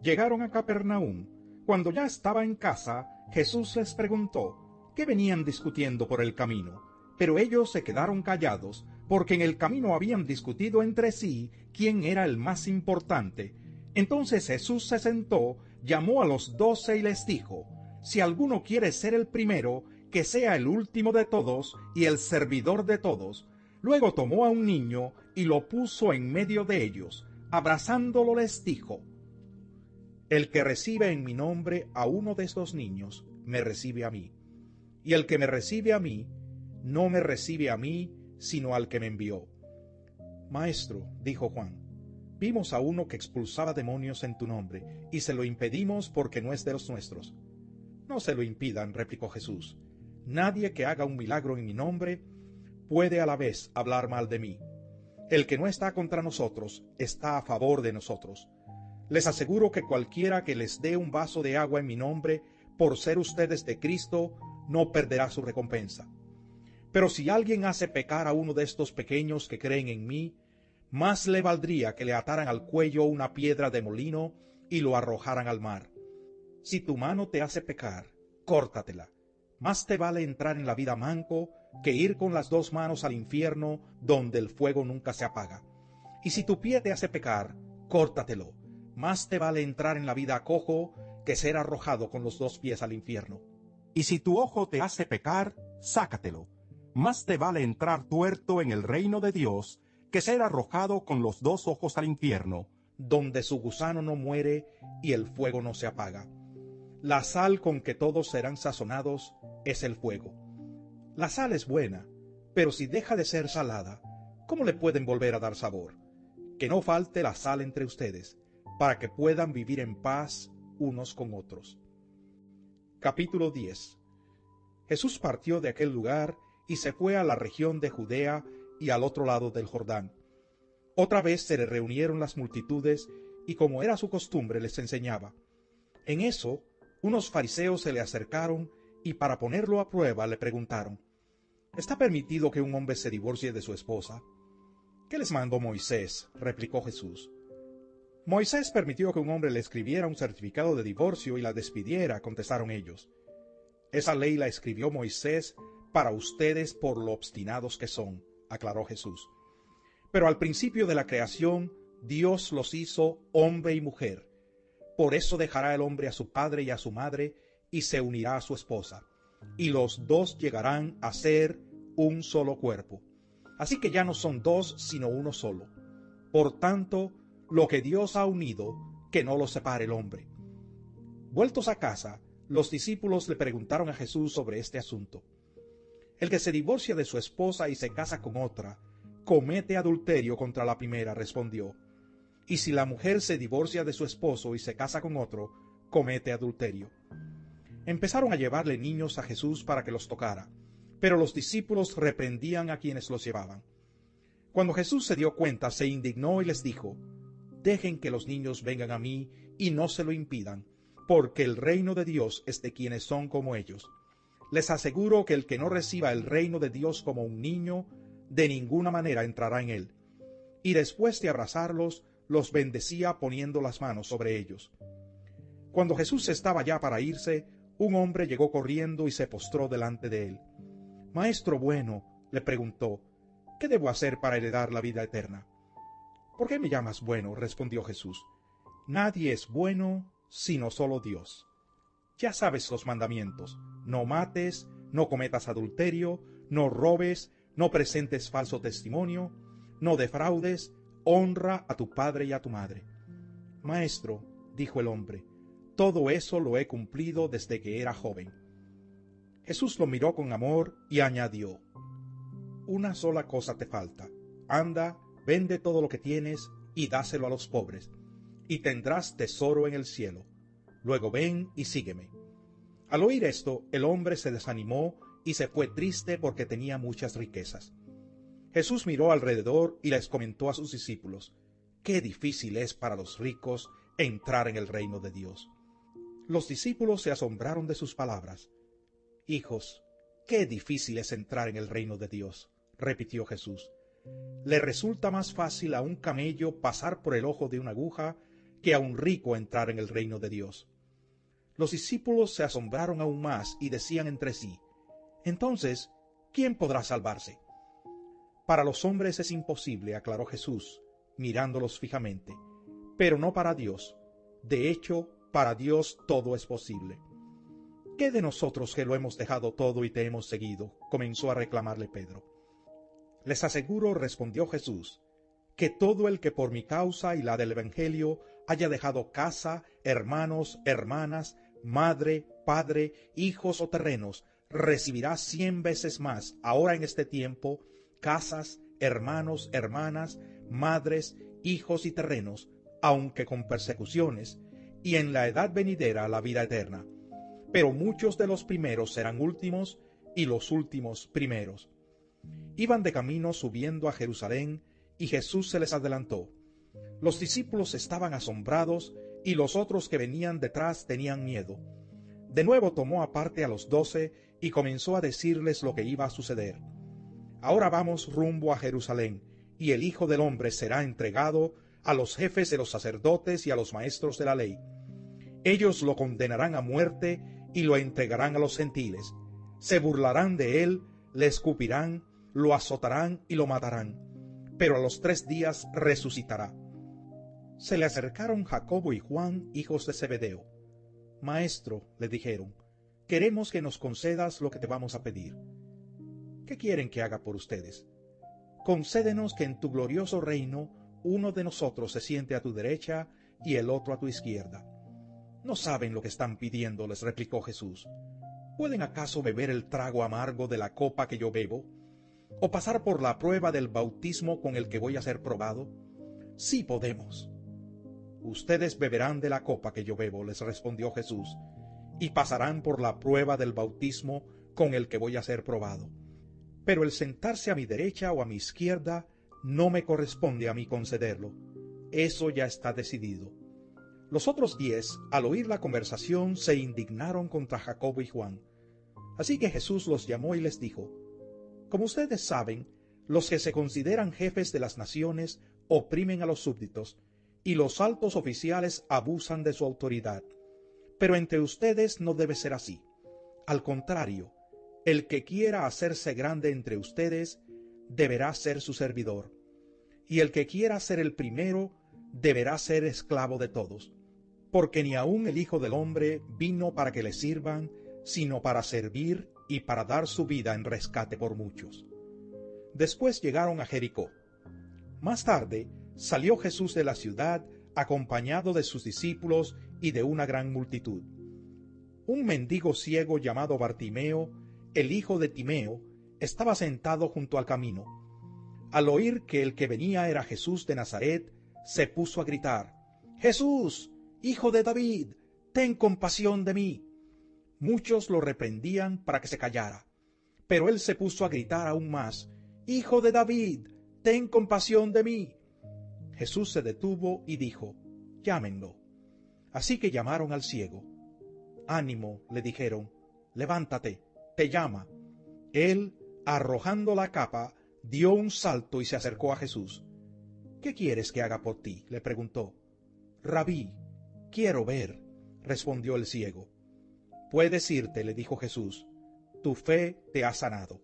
Llegaron a Capernaum. Cuando ya estaba en casa, Jesús les preguntó, ¿qué venían discutiendo por el camino? Pero ellos se quedaron callados, porque en el camino habían discutido entre sí quién era el más importante. Entonces Jesús se sentó, llamó a los 12 y les dijo, si alguno quiere ser el primero, que sea el último de todos y el servidor de todos. Luego tomó a un niño y lo puso en medio de ellos. Abrazándolo les dijo, el que recibe en mi nombre a uno de estos niños, me recibe a mí. Y el que me recibe a mí, no me recibe a mí, sino al que me envió. Maestro, dijo Juan, vimos a uno que expulsaba demonios en tu nombre, y se lo impedimos porque no es de los nuestros. No se lo impidan, replicó Jesús. Nadie que haga un milagro en mi nombre puede a la vez hablar mal de mí. El que no está contra nosotros está a favor de nosotros. Les aseguro que cualquiera que les dé un vaso de agua en mi nombre, por ser ustedes de Cristo, no perderá su recompensa. Pero si alguien hace pecar a uno de estos pequeños que creen en mí, más le valdría que le ataran al cuello una piedra de molino y lo arrojaran al mar. Si tu mano te hace pecar, córtatela. Más te vale entrar en la vida manco que ir con las 2 manos al infierno donde el fuego nunca se apaga. Y si tu pie te hace pecar, córtatelo. Más te vale entrar en la vida cojo que ser arrojado con los 2 pies al infierno. Y si tu ojo te hace pecar, sácatelo. Más te vale entrar tuerto en el reino de Dios que ser arrojado con los 2 ojos al infierno, donde su gusano no muere y el fuego no se apaga. La sal con que todos serán sazonados es el fuego. La sal es buena, pero si deja de ser salada, ¿cómo le pueden volver a dar sabor? Que no falte la sal entre ustedes, para que puedan vivir en paz unos con otros. Capítulo 10. Jesús partió de aquel lugar y se fue a la región de Judea y al otro lado del Jordán. Otra vez se le reunieron las multitudes y, como era su costumbre, les enseñaba. En eso, unos fariseos se le acercaron y para ponerlo a prueba le preguntaron: ¿Está permitido que un hombre se divorcie de su esposa? ¿Qué les mandó Moisés?, replicó Jesús. Moisés permitió que un hombre le escribiera un certificado de divorcio y la despidiera, contestaron ellos. Esa ley la escribió Moisés para ustedes por lo obstinados que son, aclaró Jesús. Pero al principio de la creación, Dios los hizo hombre y mujer. Por eso dejará el hombre a su padre y a su madre, y se unirá a su esposa, y los 2 llegarán a ser un solo cuerpo. Así que ya no son 2, sino uno solo. Por tanto, lo que Dios ha unido, que no lo separe el hombre. Vueltos a casa, los discípulos le preguntaron a Jesús sobre este asunto. El que se divorcia de su esposa y se casa con otra, comete adulterio contra la primera, respondió. Y si la mujer se divorcia de su esposo y se casa con otro, comete adulterio. Empezaron a llevarle niños a Jesús para que los tocara, pero los discípulos reprendían a quienes los llevaban. Cuando Jesús se dio cuenta, se indignó y les dijo: Dejen que los niños vengan a mí y no se lo impidan, porque el reino de Dios es de quienes son como ellos. Les aseguro que el que no reciba el reino de Dios como un niño, de ninguna manera entrará en él. Y después de abrazarlos, los bendecía poniendo las manos sobre ellos. Cuando Jesús estaba ya para irse, un hombre llegó corriendo y se postró delante de él. Maestro bueno, le preguntó, ¿qué debo hacer para heredar la vida eterna? ¿Por qué me llamas bueno?, respondió Jesús. Nadie es bueno sino solo Dios. Ya sabes los mandamientos: no mates, no cometas adulterio, no robes, no presentes falso testimonio, no defraudes, honra a tu padre y a tu madre. Maestro, dijo el hombre, todo eso lo he cumplido desde que era joven. Jesús lo miró con amor y añadió: una sola cosa te falta. Anda, vende todo lo que tienes y dáselo a los pobres, y tendrás tesoro en el cielo. Luego ven y sígueme. Al oír esto, el hombre se desanimó y se fue triste porque tenía muchas riquezas. Jesús miró alrededor y les comentó a sus discípulos: qué difícil es para los ricos entrar en el reino de Dios. Los discípulos se asombraron de sus palabras. Hijos, qué difícil es entrar en el reino de Dios, repitió Jesús. Le resulta más fácil a un camello pasar por el ojo de una aguja que a un rico entrar en el reino de Dios. Los discípulos se asombraron aún más y decían entre sí: entonces, ¿quién podrá salvarse? Para los hombres es imposible, aclaró Jesús, mirándolos fijamente, pero no para Dios. De hecho, para Dios todo es posible. ¿Qué de nosotros que lo hemos dejado todo y te hemos seguido?, comenzó a reclamarle Pedro. Les aseguro, respondió Jesús, que todo el que por mi causa y la del Evangelio haya dejado casa, hermanos, hermanas, madre, padre, hijos o terrenos, recibirá 100 veces más ahora en este tiempo, casas, hermanos, hermanas, madres, hijos y terrenos, aunque con persecuciones, y en la edad venidera la vida eterna. Pero muchos de los primeros serán últimos, y los últimos primeros. Iban de camino subiendo a Jerusalén, y Jesús se les adelantó. Los discípulos estaban asombrados, y los otros que venían detrás tenían miedo. De nuevo tomó aparte a los 12, y comenzó a decirles lo que iba a suceder. Ahora vamos rumbo a Jerusalén, y el Hijo del Hombre será entregado a los jefes de los sacerdotes y a los maestros de la ley. Ellos lo condenarán a muerte y lo entregarán a los gentiles. Se burlarán de él, le escupirán, lo azotarán y lo matarán, pero a los 3 días resucitará. Se le acercaron Jacobo y Juan, hijos de Zebedeo. Maestro, le dijeron, queremos que nos concedas lo que te vamos a pedir. ¿Qué quieren que haga por ustedes? Concédenos que en tu glorioso reino uno de nosotros se siente a tu derecha y el otro a tu izquierda. No saben lo que están pidiendo, les replicó Jesús. ¿Pueden acaso beber el trago amargo de la copa que yo bebo? ¿O pasar por la prueba del bautismo con el que voy a ser probado? Sí podemos. Ustedes beberán de la copa que yo bebo, les respondió Jesús, y pasarán por la prueba del bautismo con el que voy a ser probado. Pero el sentarse a mi derecha o a mi izquierda no me corresponde a mí concederlo. Eso ya está decidido. Los otros 10, al oír la conversación, se indignaron contra Jacobo y Juan. Así que Jesús los llamó y les dijo, como ustedes saben, los que se consideran jefes de las naciones oprimen a los súbditos, y los altos oficiales abusan de su autoridad. Pero entre ustedes no debe ser así. Al contrario, el que quiera hacerse grande entre ustedes deberá ser su servidor, y el que quiera ser el primero deberá ser esclavo de todos. Porque ni aun el Hijo del Hombre vino para que le sirvan, sino para servir y para dar su vida en rescate por muchos. Después llegaron a Jericó. Más tarde salió Jesús de la ciudad acompañado de sus discípulos y de una gran multitud. Un mendigo ciego llamado Bartimeo, el hijo de Timeo, estaba sentado junto al camino. Al oír que el que venía era Jesús de Nazaret, se puso a gritar, «Jesús, hijo de David, ten compasión de mí». Muchos lo reprendían para que se callara, pero él se puso a gritar aún más, «Hijo de David, ten compasión de mí». Jesús se detuvo y dijo, «Llámenlo». Así que llamaron al ciego. «Ánimo», le dijeron, «levántate, te llama». Él, arrojando la capa, dio un salto y se acercó a Jesús. «¿Qué quieres que haga por ti?», le preguntó. «Rabí, quiero ver», respondió el ciego. «Puedes irte», le dijo Jesús, «tu fe te ha sanado».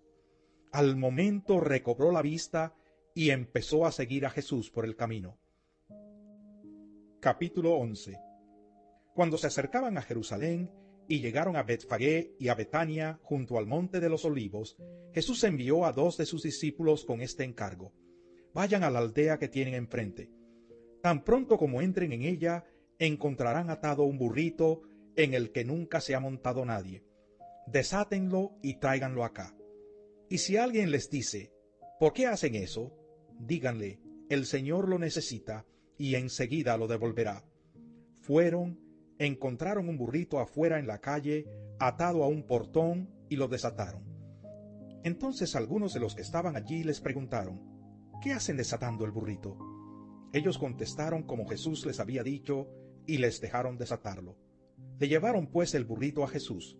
Al momento recobró la vista y empezó a seguir a Jesús por el camino. Capítulo 11. Cuando se acercaban a Jerusalén y llegaron a Betfagé y a Betania junto al monte de los Olivos, Jesús envió a 2 de sus discípulos con este encargo: vayan a la aldea que tienen enfrente. Tan pronto como entren en ella, encontrarán atado un burrito en el que nunca se ha montado nadie. Desátenlo y tráiganlo acá. Y si alguien les dice, ¿por qué hacen eso?, díganle, el Señor lo necesita y enseguida lo devolverá. Fueron, encontraron un burrito afuera en la calle, atado a un portón, y lo desataron. Entonces algunos de los que estaban allí les preguntaron, ¿qué hacen desatando el burrito? Ellos contestaron como Jesús les había dicho, y les dejaron desatarlo. Le llevaron pues el burrito a Jesús.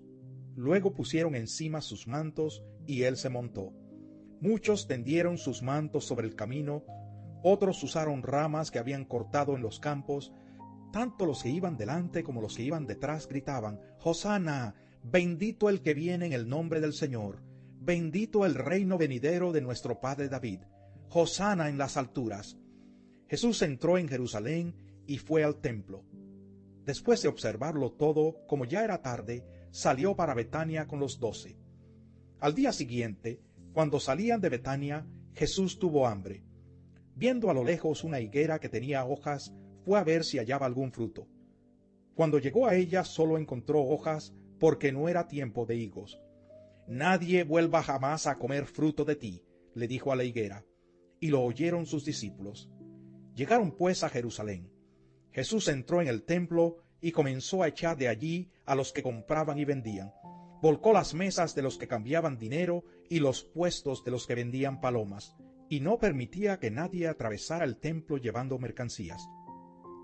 Luego pusieron encima sus mantos, y él se montó. Muchos tendieron sus mantos sobre el camino, otros usaron ramas que habían cortado en los campos. Tanto los que iban delante como los que iban detrás gritaban, «Hosana, bendito el que viene en el nombre del Señor, bendito el reino venidero de nuestro padre David, Hosana en las alturas». Jesús entró en Jerusalén y fue al templo. Después de observarlo todo, como ya era tarde, salió para Betania con los 12. Al día siguiente, cuando salían de Betania, Jesús tuvo hambre. Viendo a lo lejos una higuera que tenía hojas, fue a ver si hallaba algún fruto. Cuando llegó a ella, solo encontró hojas, porque no era tiempo de higos. «Nadie vuelva jamás a comer fruto de ti», le dijo a la higuera, y lo oyeron sus discípulos. Llegaron pues a Jerusalén. Jesús entró en el templo y comenzó a echar de allí a los que compraban y vendían. Volcó las mesas de los que cambiaban dinero y los puestos de los que vendían palomas, y no permitía que nadie atravesara el templo llevando mercancías.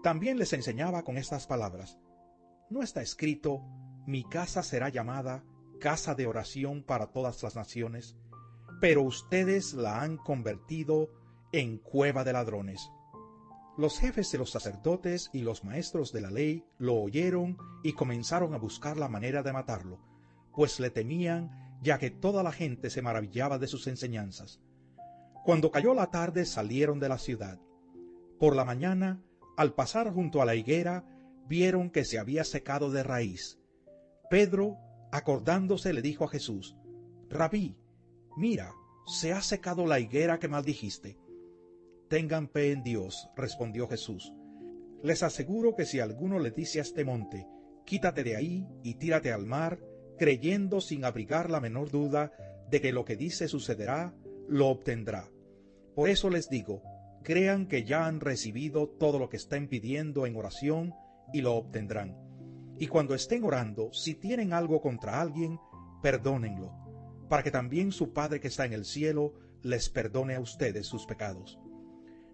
También les enseñaba con estas palabras: ¿no está escrito, mi casa será llamada casa de oración para todas las naciones? Pero ustedes la han convertido en cueva de ladrones. Los jefes de los sacerdotes y los maestros de la ley lo oyeron y comenzaron a buscar la manera de matarlo, pues le temían, ya que toda la gente se maravillaba de sus enseñanzas. Cuando cayó la tarde salieron de la ciudad. Por la mañana, al pasar junto a la higuera, vieron que se había secado de raíz. Pedro, acordándose, le dijo a Jesús: Rabí, mira, se ha secado la higuera que maldijiste. Tengan fe en Dios, respondió Jesús. Les aseguro que si alguno le dice a este monte: quítate de ahí y tírate al mar, creyendo sin abrigar la menor duda de que lo que dice sucederá, lo obtendrá. Por eso les digo, crean que ya han recibido todo lo que estén pidiendo en oración y lo obtendrán. Y cuando estén orando, si tienen algo contra alguien, perdónenlo, para que también su Padre que está en el cielo les perdone a ustedes sus pecados.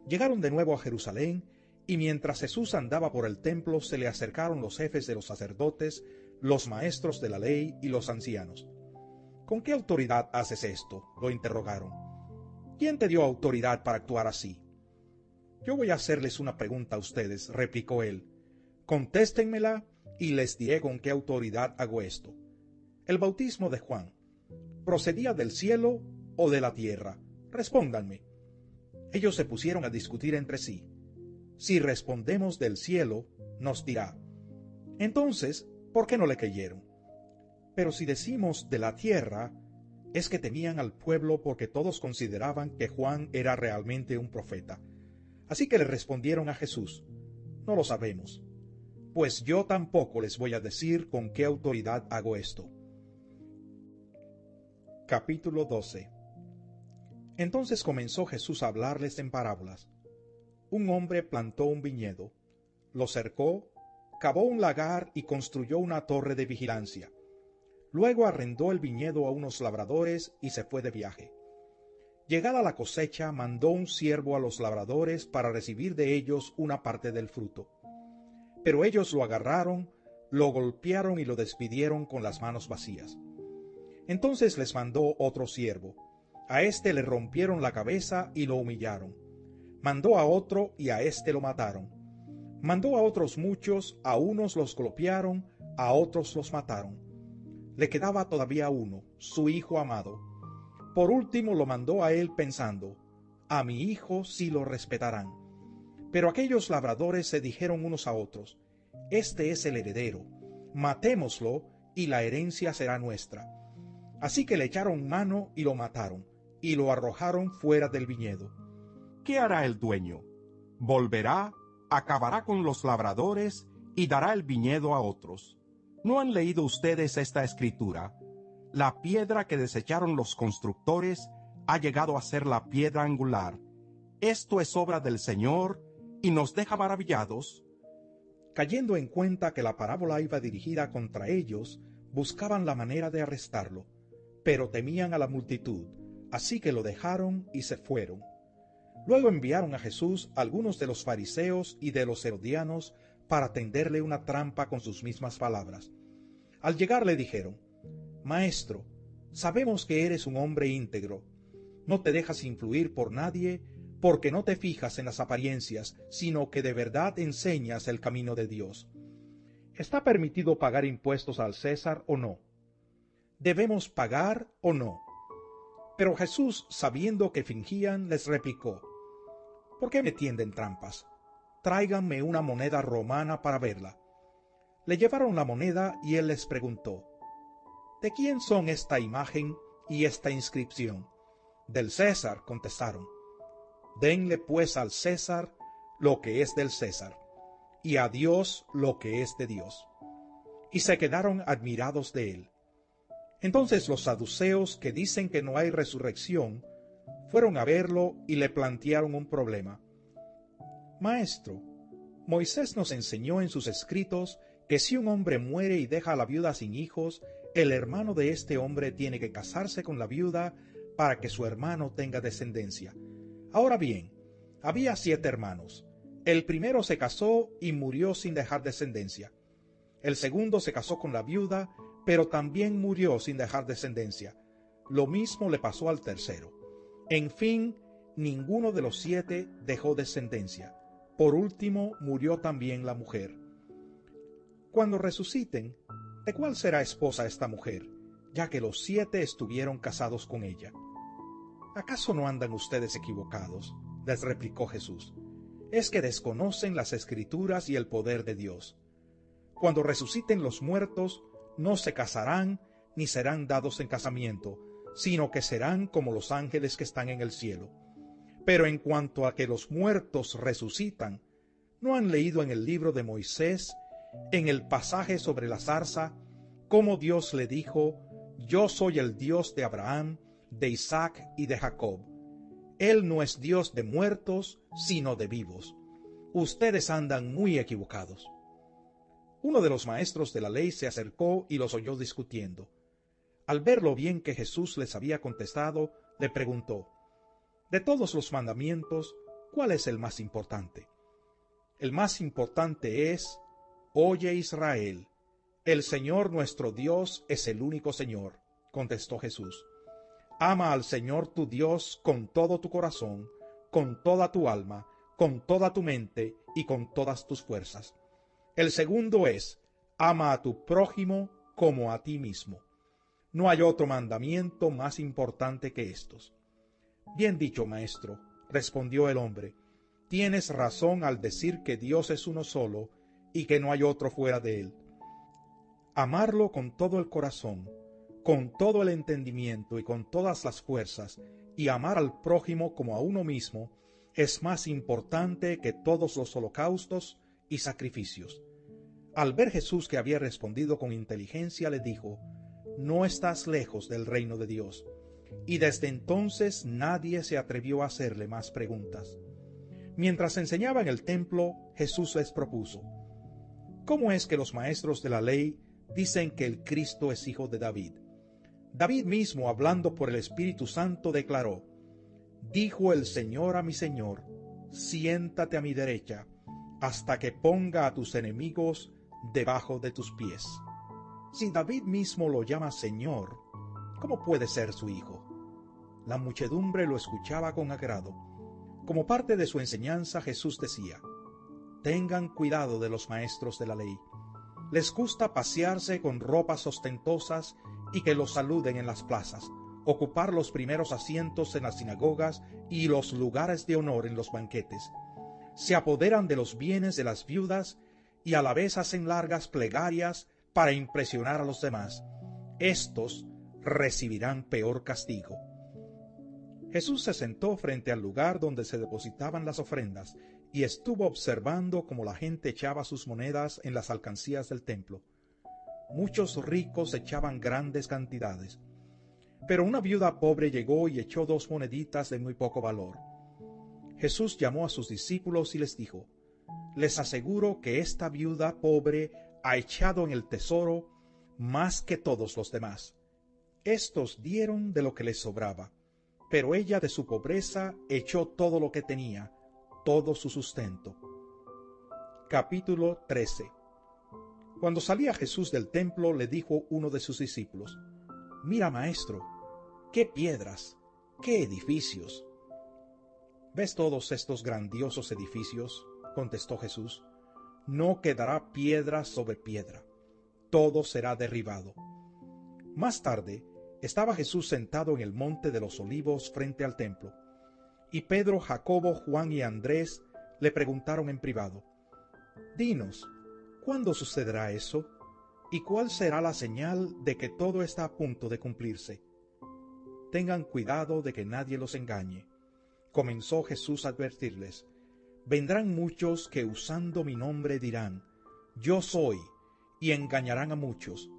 Llegaron de nuevo a Jerusalén, y mientras Jesús andaba por el templo, se le acercaron los jefes de los sacerdotes, los maestros de la ley y los ancianos. ¿Con qué autoridad haces esto?, lo interrogaron. ¿Quién te dio autoridad para actuar así? Yo voy a hacerles una pregunta a ustedes, replicó él. Contéstenmela y les diré con qué autoridad hago esto. El bautismo de Juan, ¿procedía del cielo o de la tierra? Respóndanme. Ellos se pusieron a discutir entre sí. Si respondemos del cielo, nos dirá: entonces, ¿por qué no le creyeron? Pero si decimos de la tierra, es que temían al pueblo porque todos consideraban que Juan era realmente un profeta. Así que le respondieron a Jesús: no lo sabemos. Pues yo tampoco les voy a decir con qué autoridad hago esto. Capítulo 12. Entonces comenzó Jesús a hablarles en parábolas. Un hombre plantó un viñedo, lo cercó, cavó un lagar y construyó una torre de vigilancia. Luego arrendó el viñedo a unos labradores y se fue de viaje. Llegada la cosecha, mandó un siervo a los labradores para recibir de ellos una parte del fruto. Pero ellos lo agarraron, lo golpearon y lo despidieron con las manos vacías. Entonces les mandó otro siervo. A éste le rompieron la cabeza y lo humillaron. Mandó a otro y a éste lo mataron. Mandó a otros muchos, a unos los golpearon, a otros los mataron. Le quedaba todavía uno, su hijo amado. Por último lo mandó a él pensando: a mi hijo sí lo respetarán. Pero aquellos labradores se dijeron unos a otros: este es el heredero, matémoslo y la herencia será nuestra. Así que le echaron mano y lo mataron, y lo arrojaron fuera del viñedo. ¿Qué hará el dueño? Volverá, acabará con los labradores y dará el viñedo a otros. ¿No han leído ustedes esta escritura? La piedra que desecharon los constructores ha llegado a ser la piedra angular. Esto es obra del Señor y nos deja maravillados. Cayendo en cuenta que la parábola iba dirigida contra ellos, buscaban la manera de arrestarlo, pero temían a la multitud, así que lo dejaron y se fueron. Luego enviaron a Jesús algunos de los fariseos y de los herodianos para tenderle una trampa con sus mismas palabras. Al llegar le dijeron: Maestro, sabemos que eres un hombre íntegro. No te dejas influir por nadie, porque no te fijas en las apariencias, sino que de verdad enseñas el camino de Dios. ¿Está permitido pagar impuestos al César o no? ¿Debemos pagar o no? Pero Jesús, sabiendo que fingían, les replicó: ¿por qué me tienden trampas? Tráiganme una moneda romana para verla. Le llevaron la moneda y él les preguntó: ¿de quién son esta imagen y esta inscripción? Del César, contestaron. Denle pues al César lo que es del César, y a Dios lo que es de Dios. Y se quedaron admirados de él. Entonces los saduceos, que dicen que no hay resurrección, fueron a verlo y le plantearon un problema. Maestro, Moisés nos enseñó en sus escritos que si un hombre muere y deja a la viuda sin hijos, el hermano de este hombre tiene que casarse con la viuda para que su hermano tenga descendencia. Ahora bien, había 7 hermanos. El primero se casó y murió sin dejar descendencia. El segundo se casó con la viuda, pero también murió sin dejar descendencia. Lo mismo le pasó al tercero. En fin, ninguno de los 7 dejó descendencia. Por último, murió también la mujer. Cuando resuciten, ¿de cuál será esposa esta mujer? ya que los 7 estuvieron casados con ella. ¿Acaso no andan ustedes equivocados?, les replicó Jesús. Es que desconocen las Escrituras y el poder de Dios. Cuando resuciten los muertos, no se casarán ni serán dados en casamiento, sino que serán como los ángeles que están en el cielo. Pero en cuanto a que los muertos resucitan, ¿no han leído en el libro de Moisés, en el pasaje sobre la zarza, cómo Dios le dijo: Yo soy el Dios de Abraham, de Isaac y de Jacob? Él no es Dios de muertos, sino de vivos. Ustedes andan muy equivocados. Uno de los maestros de la ley se acercó y los oyó discutiendo. Al ver lo bien que Jesús les había contestado, le preguntó: de todos los mandamientos, ¿cuál es el más importante? El más importante es: Oye, Israel, el Señor nuestro Dios es el único Señor, contestó Jesús. Ama al Señor tu Dios con todo tu corazón, con toda tu alma, con toda tu mente y con todas tus fuerzas. El segundo es: ama a tu prójimo como a ti mismo. No hay otro mandamiento más importante que estos. Bien dicho, maestro, respondió el hombre. Tienes razón al decir que Dios es uno solo y que no hay otro fuera de él. Amarlo con todo el corazón, con todo el entendimiento y con todas las fuerzas, y amar al prójimo como a uno mismo, es más importante que todos los holocaustos y sacrificios. Al ver Jesús que había respondido con inteligencia, le dijo: no estás lejos del reino de Dios. Y desde entonces nadie se atrevió a hacerle más preguntas. Mientras enseñaba en el templo, Jesús les propuso: ¿cómo es que los maestros de la ley dicen que el Cristo es hijo de David? David mismo, hablando por el Espíritu Santo, declaró: dijo el Señor a mi Señor, siéntate a mi derecha, hasta que ponga a tus enemigos debajo de tus pies. Si David mismo lo llama Señor, ¿cómo puede ser su hijo? La muchedumbre lo escuchaba con agrado. Como parte de su enseñanza, Jesús decía: tengan cuidado de los maestros de la ley. Les gusta pasearse con ropas ostentosas y que los saluden en las plazas, ocupar los primeros asientos en las sinagogas y los lugares de honor en los banquetes. Se apoderan de los bienes de las viudas y a la vez hacen largas plegarias para impresionar a los demás. Estos recibirán peor castigo. Jesús se sentó frente al lugar donde se depositaban las ofrendas y estuvo observando cómo la gente echaba sus monedas en las alcancías del templo. Muchos ricos echaban grandes cantidades, pero una viuda pobre llegó y echó 2 moneditas de muy poco valor. Jesús llamó a sus discípulos y les dijo: les aseguro que esta viuda pobre ha echado en el tesoro más que todos los demás. Estos dieron de lo que les sobraba, pero ella de su pobreza echó todo lo que tenía, todo su sustento. Capítulo 13. Cuando salía Jesús del templo, le dijo uno de sus discípulos: mira, maestro, qué piedras, qué edificios. ¿Ves todos estos grandiosos edificios?, contestó Jesús. No quedará piedra sobre piedra, todo será derribado. Más tarde, estaba Jesús sentado en el monte de los Olivos frente al templo, y Pedro, Jacobo, Juan y Andrés le preguntaron en privado: dinos, ¿cuándo sucederá eso? ¿Y cuál será la señal de que todo está a punto de cumplirse? Tengan cuidado de que nadie los engañe. Comenzó Jesús a advertirles: vendrán muchos que usando mi nombre dirán: yo soy, y engañarán a muchos.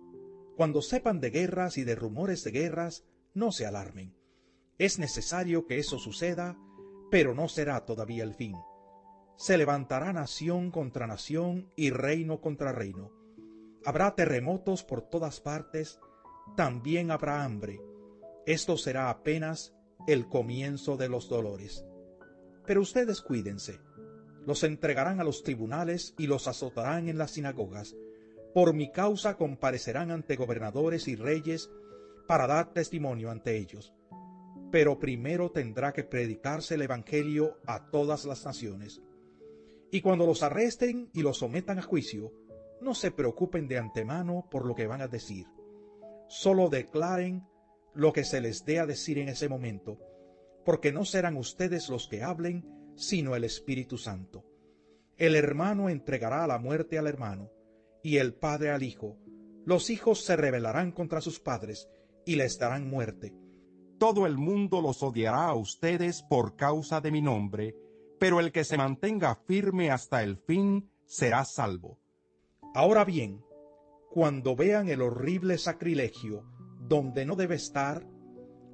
Cuando sepan de guerras y de rumores de guerras, no se alarmen. Es necesario que eso suceda, pero no será todavía el fin. Se levantará nación contra nación y reino contra reino. Habrá terremotos por todas partes, también habrá hambre. Esto será apenas el comienzo de los dolores. Pero ustedes cuídense. Los entregarán a los tribunales y los azotarán en las sinagogas. Por mi causa comparecerán ante gobernadores y reyes para dar testimonio ante ellos. Pero primero tendrá que predicarse el evangelio a todas las naciones. Y cuando los arresten y los sometan a juicio, no se preocupen de antemano por lo que van a decir. solo declaren lo que se les dé a decir en ese momento, porque no serán ustedes los que hablen, sino el Espíritu Santo. El hermano entregará a la muerte al hermano, y el padre al hijo. Los hijos se rebelarán contra sus padres, y les darán muerte. Todo el mundo los odiará a ustedes por causa de mi nombre, pero el que se mantenga firme hasta el fin será salvo. Ahora bien, cuando vean el horrible sacrilegio donde no debe estar,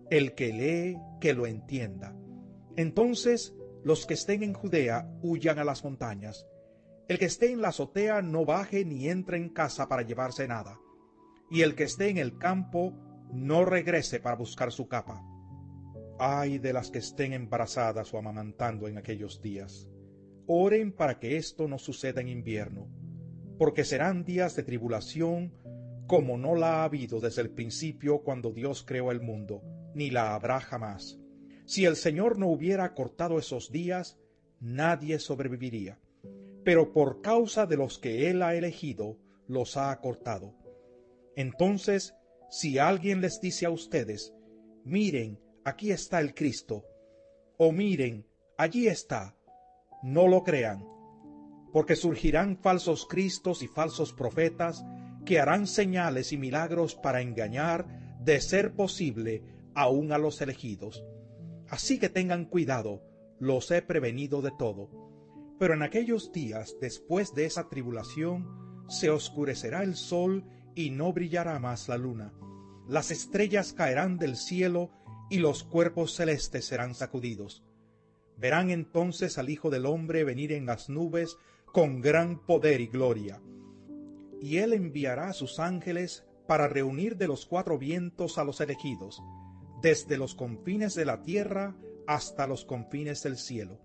el que lee, que lo entienda. Entonces los que estén en Judea huyan a las montañas. El que esté en la azotea no baje ni entre en casa para llevarse nada. Y el que esté en el campo no regrese para buscar su capa. Ay de las que estén embarazadas o amamantando en aquellos días. Oren para que esto no suceda en invierno, porque serán días de tribulación como no la ha habido desde el principio cuando Dios creó el mundo, ni la habrá jamás. Si el Señor no hubiera cortado esos días, nadie sobreviviría. Pero por causa de los que Él ha elegido, los ha acortado. Entonces, si alguien les dice a ustedes, miren, aquí está el Cristo, o miren, allí está, no lo crean, porque surgirán falsos cristos y falsos profetas que harán señales y milagros para engañar, de ser posible, aún a los elegidos. Así que tengan cuidado, los he prevenido de todo. Pero en aquellos días, después de esa tribulación, se oscurecerá el sol y no brillará más la luna. Las estrellas caerán del cielo y los cuerpos celestes serán sacudidos. Verán entonces al Hijo del Hombre venir en las nubes con gran poder y gloria. Y Él enviará a sus ángeles para reunir de los cuatro vientos a los elegidos, desde los confines de la tierra hasta los confines del cielo.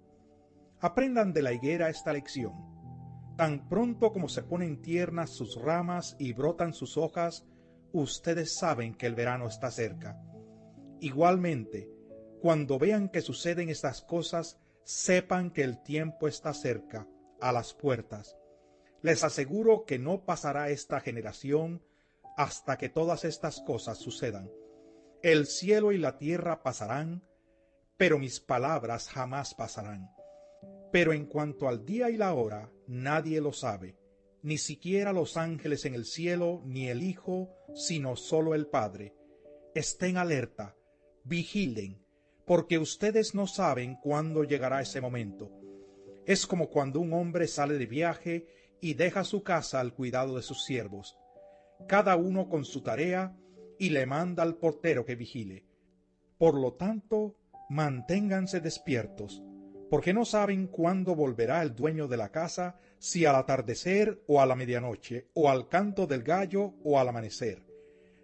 Aprendan de la higuera esta lección. Tan pronto como se ponen tiernas sus ramas y brotan sus hojas, ustedes saben que el verano está cerca. Igualmente, cuando vean que suceden estas cosas, sepan que el tiempo está cerca, a las puertas. Les aseguro que no pasará esta generación hasta que todas estas cosas sucedan. El cielo y la tierra pasarán, pero mis palabras jamás pasarán. Pero en cuanto al día y la hora, nadie lo sabe, ni siquiera los ángeles en el cielo, ni el Hijo, sino solo el Padre. Estén alerta, vigilen, porque ustedes no saben cuándo llegará ese momento. Es como cuando un hombre sale de viaje y deja su casa al cuidado de sus siervos, cada uno con su tarea, y le manda al portero que vigile. Por lo tanto, manténganse despiertos, porque no saben cuándo volverá el dueño de la casa, si al atardecer o a la medianoche, o al canto del gallo o al amanecer.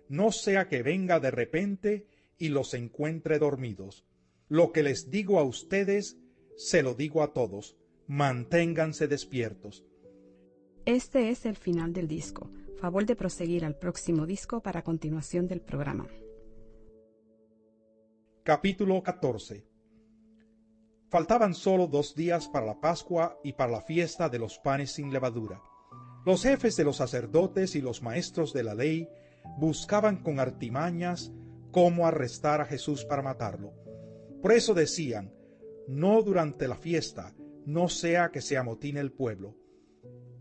No sea que venga de repente y los encuentre dormidos. Lo que les digo a ustedes, se lo digo a todos, manténganse despiertos. Este es el final del disco. Favor de proseguir al próximo disco para continuación del programa. Capítulo 14. Faltaban solo 2 días para la Pascua y para la fiesta de los panes sin levadura. Los jefes de los sacerdotes y los maestros de la ley buscaban con artimañas cómo arrestar a Jesús para matarlo. Por eso decían, no durante la fiesta, no sea que se amotine el pueblo.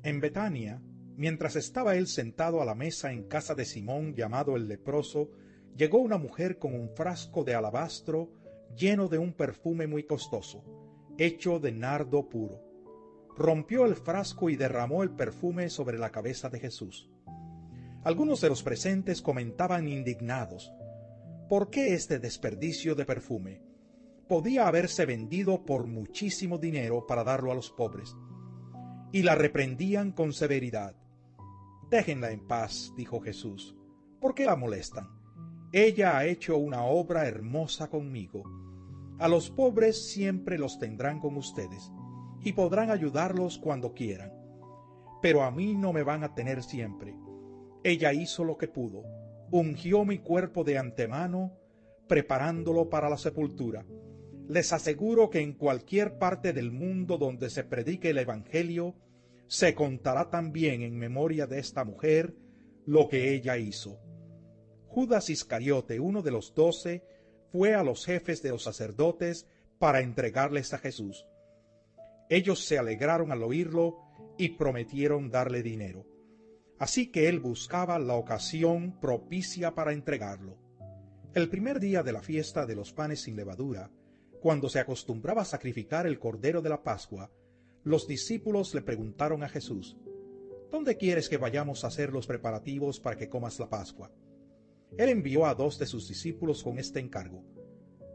En Betania, mientras estaba él sentado a la mesa en casa de Simón llamado el leproso, llegó una mujer con un frasco de alabastro lleno de un perfume muy costoso, hecho de nardo puro. Rompió el frasco y derramó el perfume sobre la cabeza de Jesús. Algunos de los presentes comentaban indignados, ¿por qué este desperdicio de perfume? Podía haberse vendido por muchísimo dinero para darlo a los pobres. Y la reprendían con severidad. Déjenla en paz, dijo Jesús. ¿Por qué la molestan? Ella ha hecho una obra hermosa conmigo. A los pobres siempre los tendrán con ustedes, y podrán ayudarlos cuando quieran. Pero a mí no me van a tener siempre. Ella hizo lo que pudo, ungió mi cuerpo de antemano, preparándolo para la sepultura. Les aseguro que en cualquier parte del mundo donde se predique el Evangelio, se contará también en memoria de esta mujer lo que ella hizo. Judas Iscariote, uno de los 12, fue a los jefes de los sacerdotes para entregarles a Jesús. Ellos se alegraron al oírlo y prometieron darle dinero. Así que él buscaba la ocasión propicia para entregarlo. El primer día de la fiesta de los panes sin levadura, cuando se acostumbraba a sacrificar el cordero de la Pascua, los discípulos le preguntaron a Jesús: ¿Dónde quieres que vayamos a hacer los preparativos para que comas la Pascua? Él envió a 2 de sus discípulos con este encargo: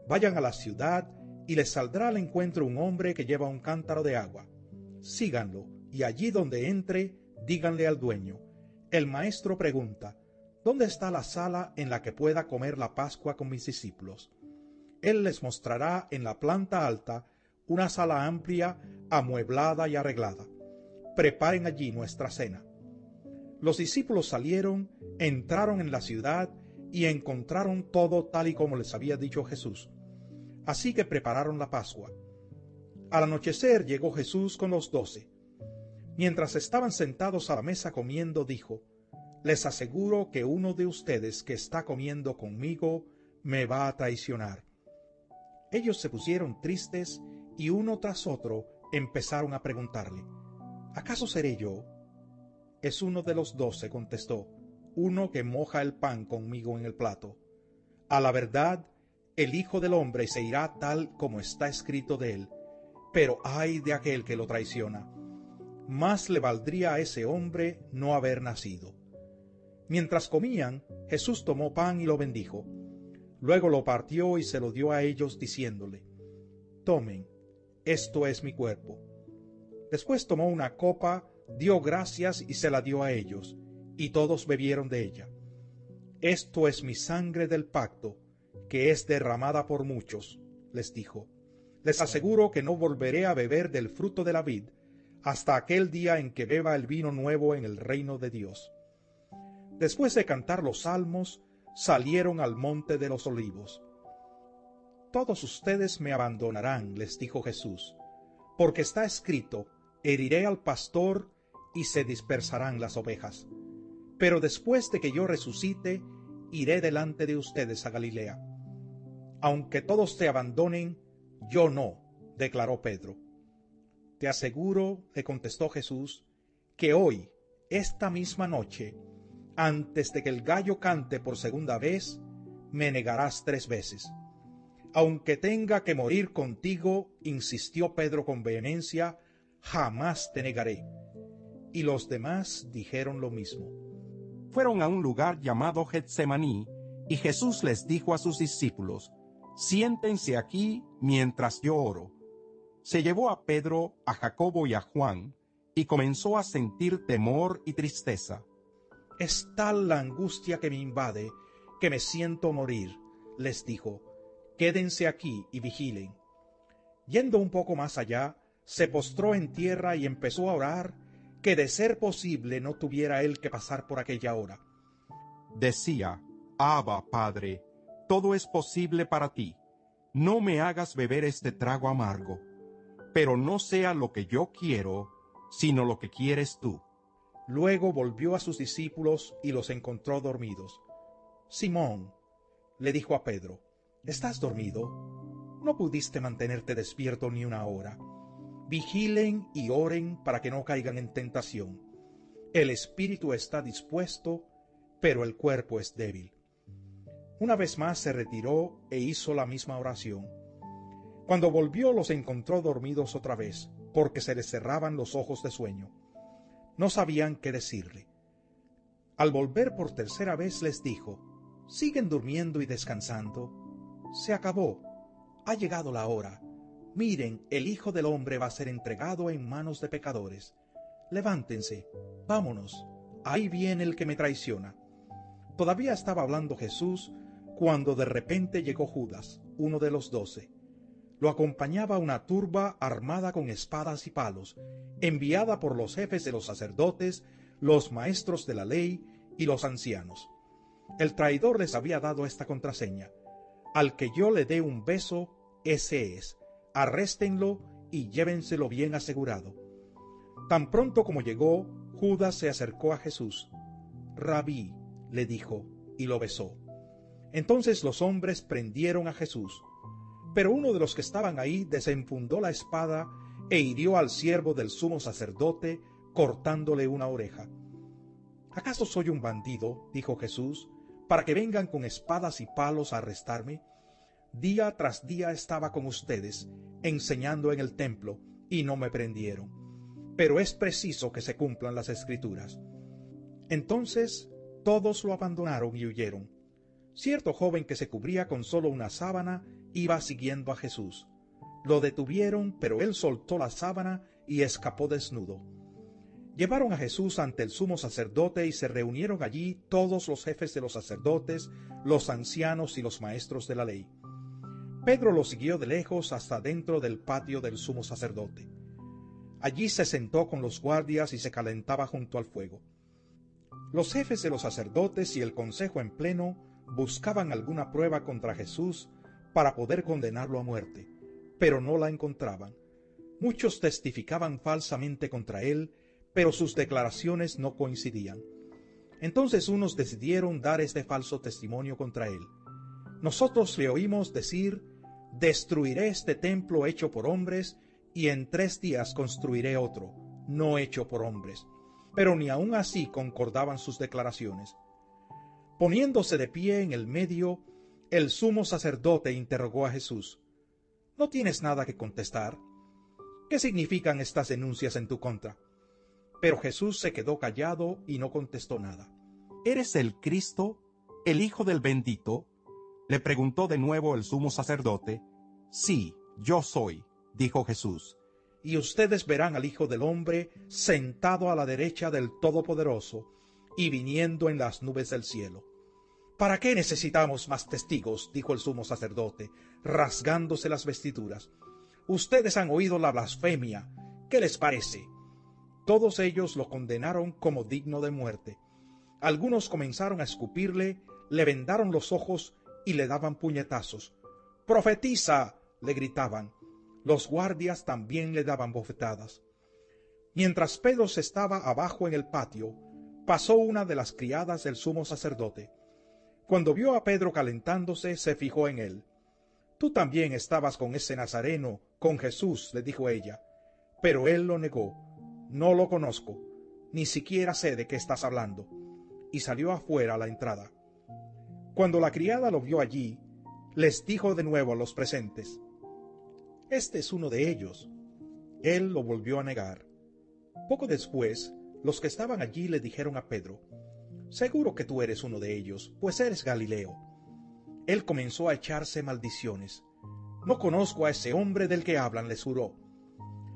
vayan a la ciudad y les saldrá al encuentro un hombre que lleva un cántaro de agua. Síganlo, y allí donde entre, díganle al dueño: el maestro pregunta, ¿dónde está la sala en la que pueda comer la Pascua con mis discípulos? Él les mostrará en la planta alta una sala amplia, amueblada y arreglada. Preparen allí nuestra cena. Los discípulos salieron, entraron en la ciudad y encontraron todo tal y como les había dicho Jesús. Así que prepararon la Pascua. Al anochecer llegó Jesús con los 12. Mientras estaban sentados a la mesa comiendo, dijo: les aseguro que uno de ustedes que está comiendo conmigo me va a traicionar. Ellos se pusieron tristes y uno tras otro empezaron a preguntarle: ¿acaso seré yo? Es uno de los 12, contestó, uno que moja el pan conmigo en el plato. A la verdad, el Hijo del Hombre se irá tal como está escrito de él, pero ay de aquel que lo traiciona. Más le valdría a ese hombre no haber nacido. Mientras comían, Jesús tomó pan y lo bendijo. Luego lo partió y se lo dio a ellos, diciéndole: tomen, esto es mi cuerpo. Después tomó una copa, dio gracias y se la dio a ellos, y todos bebieron de ella. Esto es mi sangre del pacto, que es derramada por muchos, les dijo. Les aseguro que no volveré a beber del fruto de la vid hasta aquel día en que beba el vino nuevo en el reino de Dios. Después de cantar los salmos, salieron al monte de los olivos. Todos ustedes me abandonarán, les dijo Jesús, porque está escrito: heriré al pastor y se dispersarán las ovejas. Pero después de que yo resucite, iré delante de ustedes a Galilea. Aunque todos te abandonen, yo no, declaró Pedro. Te aseguro, le contestó Jesús, que hoy, esta misma noche, antes de que el gallo cante por segunda vez, me negarás 3 veces. Aunque tenga que morir contigo, insistió Pedro con vehemencia, jamás te negaré. Y los demás dijeron lo mismo. Fueron a un lugar llamado Getsemaní, y Jesús les dijo a sus discípulos: siéntense aquí mientras yo oro. Se llevó a Pedro, a Jacobo y a Juan, y comenzó a sentir temor y tristeza. Es tal la angustia que me invade, que me siento morir, les dijo. Quédense aquí y vigilen. Yendo un poco más allá, se postró en tierra y empezó a orar, que de ser posible no tuviera él que pasar por aquella hora. Decía: Abba, Padre, todo es posible para ti. No me hagas beber este trago amargo, pero no sea lo que yo quiero, sino lo que quieres tú. Luego volvió a sus discípulos y los encontró dormidos. Simón, le dijo a Pedro: ¿estás dormido? ¿No pudiste mantenerte despierto ni una hora? Vigilen y oren para que no caigan en tentación. El espíritu está dispuesto, pero el cuerpo es débil. Una vez más se retiró e hizo la misma oración. Cuando volvió los encontró dormidos otra vez, porque se les cerraban los ojos de sueño. No sabían qué decirle. Al volver por tercera vez les dijo: ¿siguen durmiendo y descansando? Se acabó. Ha llegado la hora. Miren, el Hijo del Hombre va a ser entregado en manos de pecadores. Levántense, vámonos. Ahí viene el que me traiciona. Todavía estaba hablando Jesús cuando de repente llegó Judas, uno de los 12. Lo acompañaba una turba armada con espadas y palos, enviada por los jefes de los sacerdotes, los maestros de la ley y los ancianos. El traidor les había dado esta contraseña: al que yo le dé un beso, ese es. Arréstenlo y llévenselo bien asegurado. Tan pronto como llegó, Judas se acercó a Jesús. Rabí, le dijo, y lo besó. Entonces los hombres prendieron a Jesús. Pero uno de los que estaban ahí desenfundó la espada e hirió al siervo del sumo sacerdote, cortándole una oreja. ¿Acaso soy un bandido, dijo Jesús, para que vengan con espadas y palos a arrestarme? Día tras día estaba con ustedes, enseñando en el templo, y no me prendieron. Pero es preciso que se cumplan las Escrituras. Entonces todos lo abandonaron y huyeron. Cierto joven que se cubría con solo una sábana iba siguiendo a Jesús. Lo detuvieron, pero él soltó la sábana y escapó desnudo. Llevaron a Jesús ante el sumo sacerdote y se reunieron allí todos los jefes de los sacerdotes, los ancianos y los maestros de la ley. Pedro lo siguió de lejos hasta dentro del patio del sumo sacerdote. Allí se sentó con los guardias y se calentaba junto al fuego. Los jefes de los sacerdotes y el consejo en pleno buscaban alguna prueba contra Jesús para poder condenarlo a muerte, pero no la encontraban. Muchos testificaban falsamente contra él, pero sus declaraciones no coincidían. Entonces unos decidieron dar este falso testimonio contra él. Nosotros le oímos decir: destruiré este templo hecho por hombres, y en 3 días construiré otro, no hecho por hombres. Pero ni aun así concordaban sus declaraciones. Poniéndose de pie en el medio, el sumo sacerdote interrogó a Jesús: ¿No tienes nada que contestar? ¿Qué significan estas denuncias en tu contra? Pero Jesús se quedó callado y no contestó nada. ¿Eres el Cristo, el Hijo del Bendito? Le preguntó de nuevo el sumo sacerdote. Sí, yo soy, dijo Jesús. Y ustedes verán al Hijo del Hombre sentado a la derecha del Todopoderoso y viniendo en las nubes del cielo. ¿Para qué necesitamos más testigos?, dijo el sumo sacerdote, rasgándose las vestiduras. Ustedes han oído la blasfemia. ¿Qué les parece? Todos ellos lo condenaron como digno de muerte. Algunos comenzaron a escupirle, le vendaron los ojos y le daban puñetazos. ¡Profetiza!, le gritaban. Los guardias también le daban bofetadas. Mientras Pedro estaba abajo en el patio, pasó una de las criadas del sumo sacerdote. Cuando vio a Pedro calentándose, se fijó en él. «Tú también estabas con ese nazareno, con Jesús», le dijo ella. Pero él lo negó. «No lo conozco, ni siquiera sé de qué estás hablando», y salió afuera a la entrada. Cuando la criada lo vio allí, les dijo de nuevo a los presentes: «Este es uno de ellos». Él lo volvió a negar. Poco después, los que estaban allí le dijeron a Pedro: «Seguro que tú eres uno de ellos, pues eres Galileo». Él comenzó a echarse maldiciones. «No conozco a ese hombre del que hablan», les juró.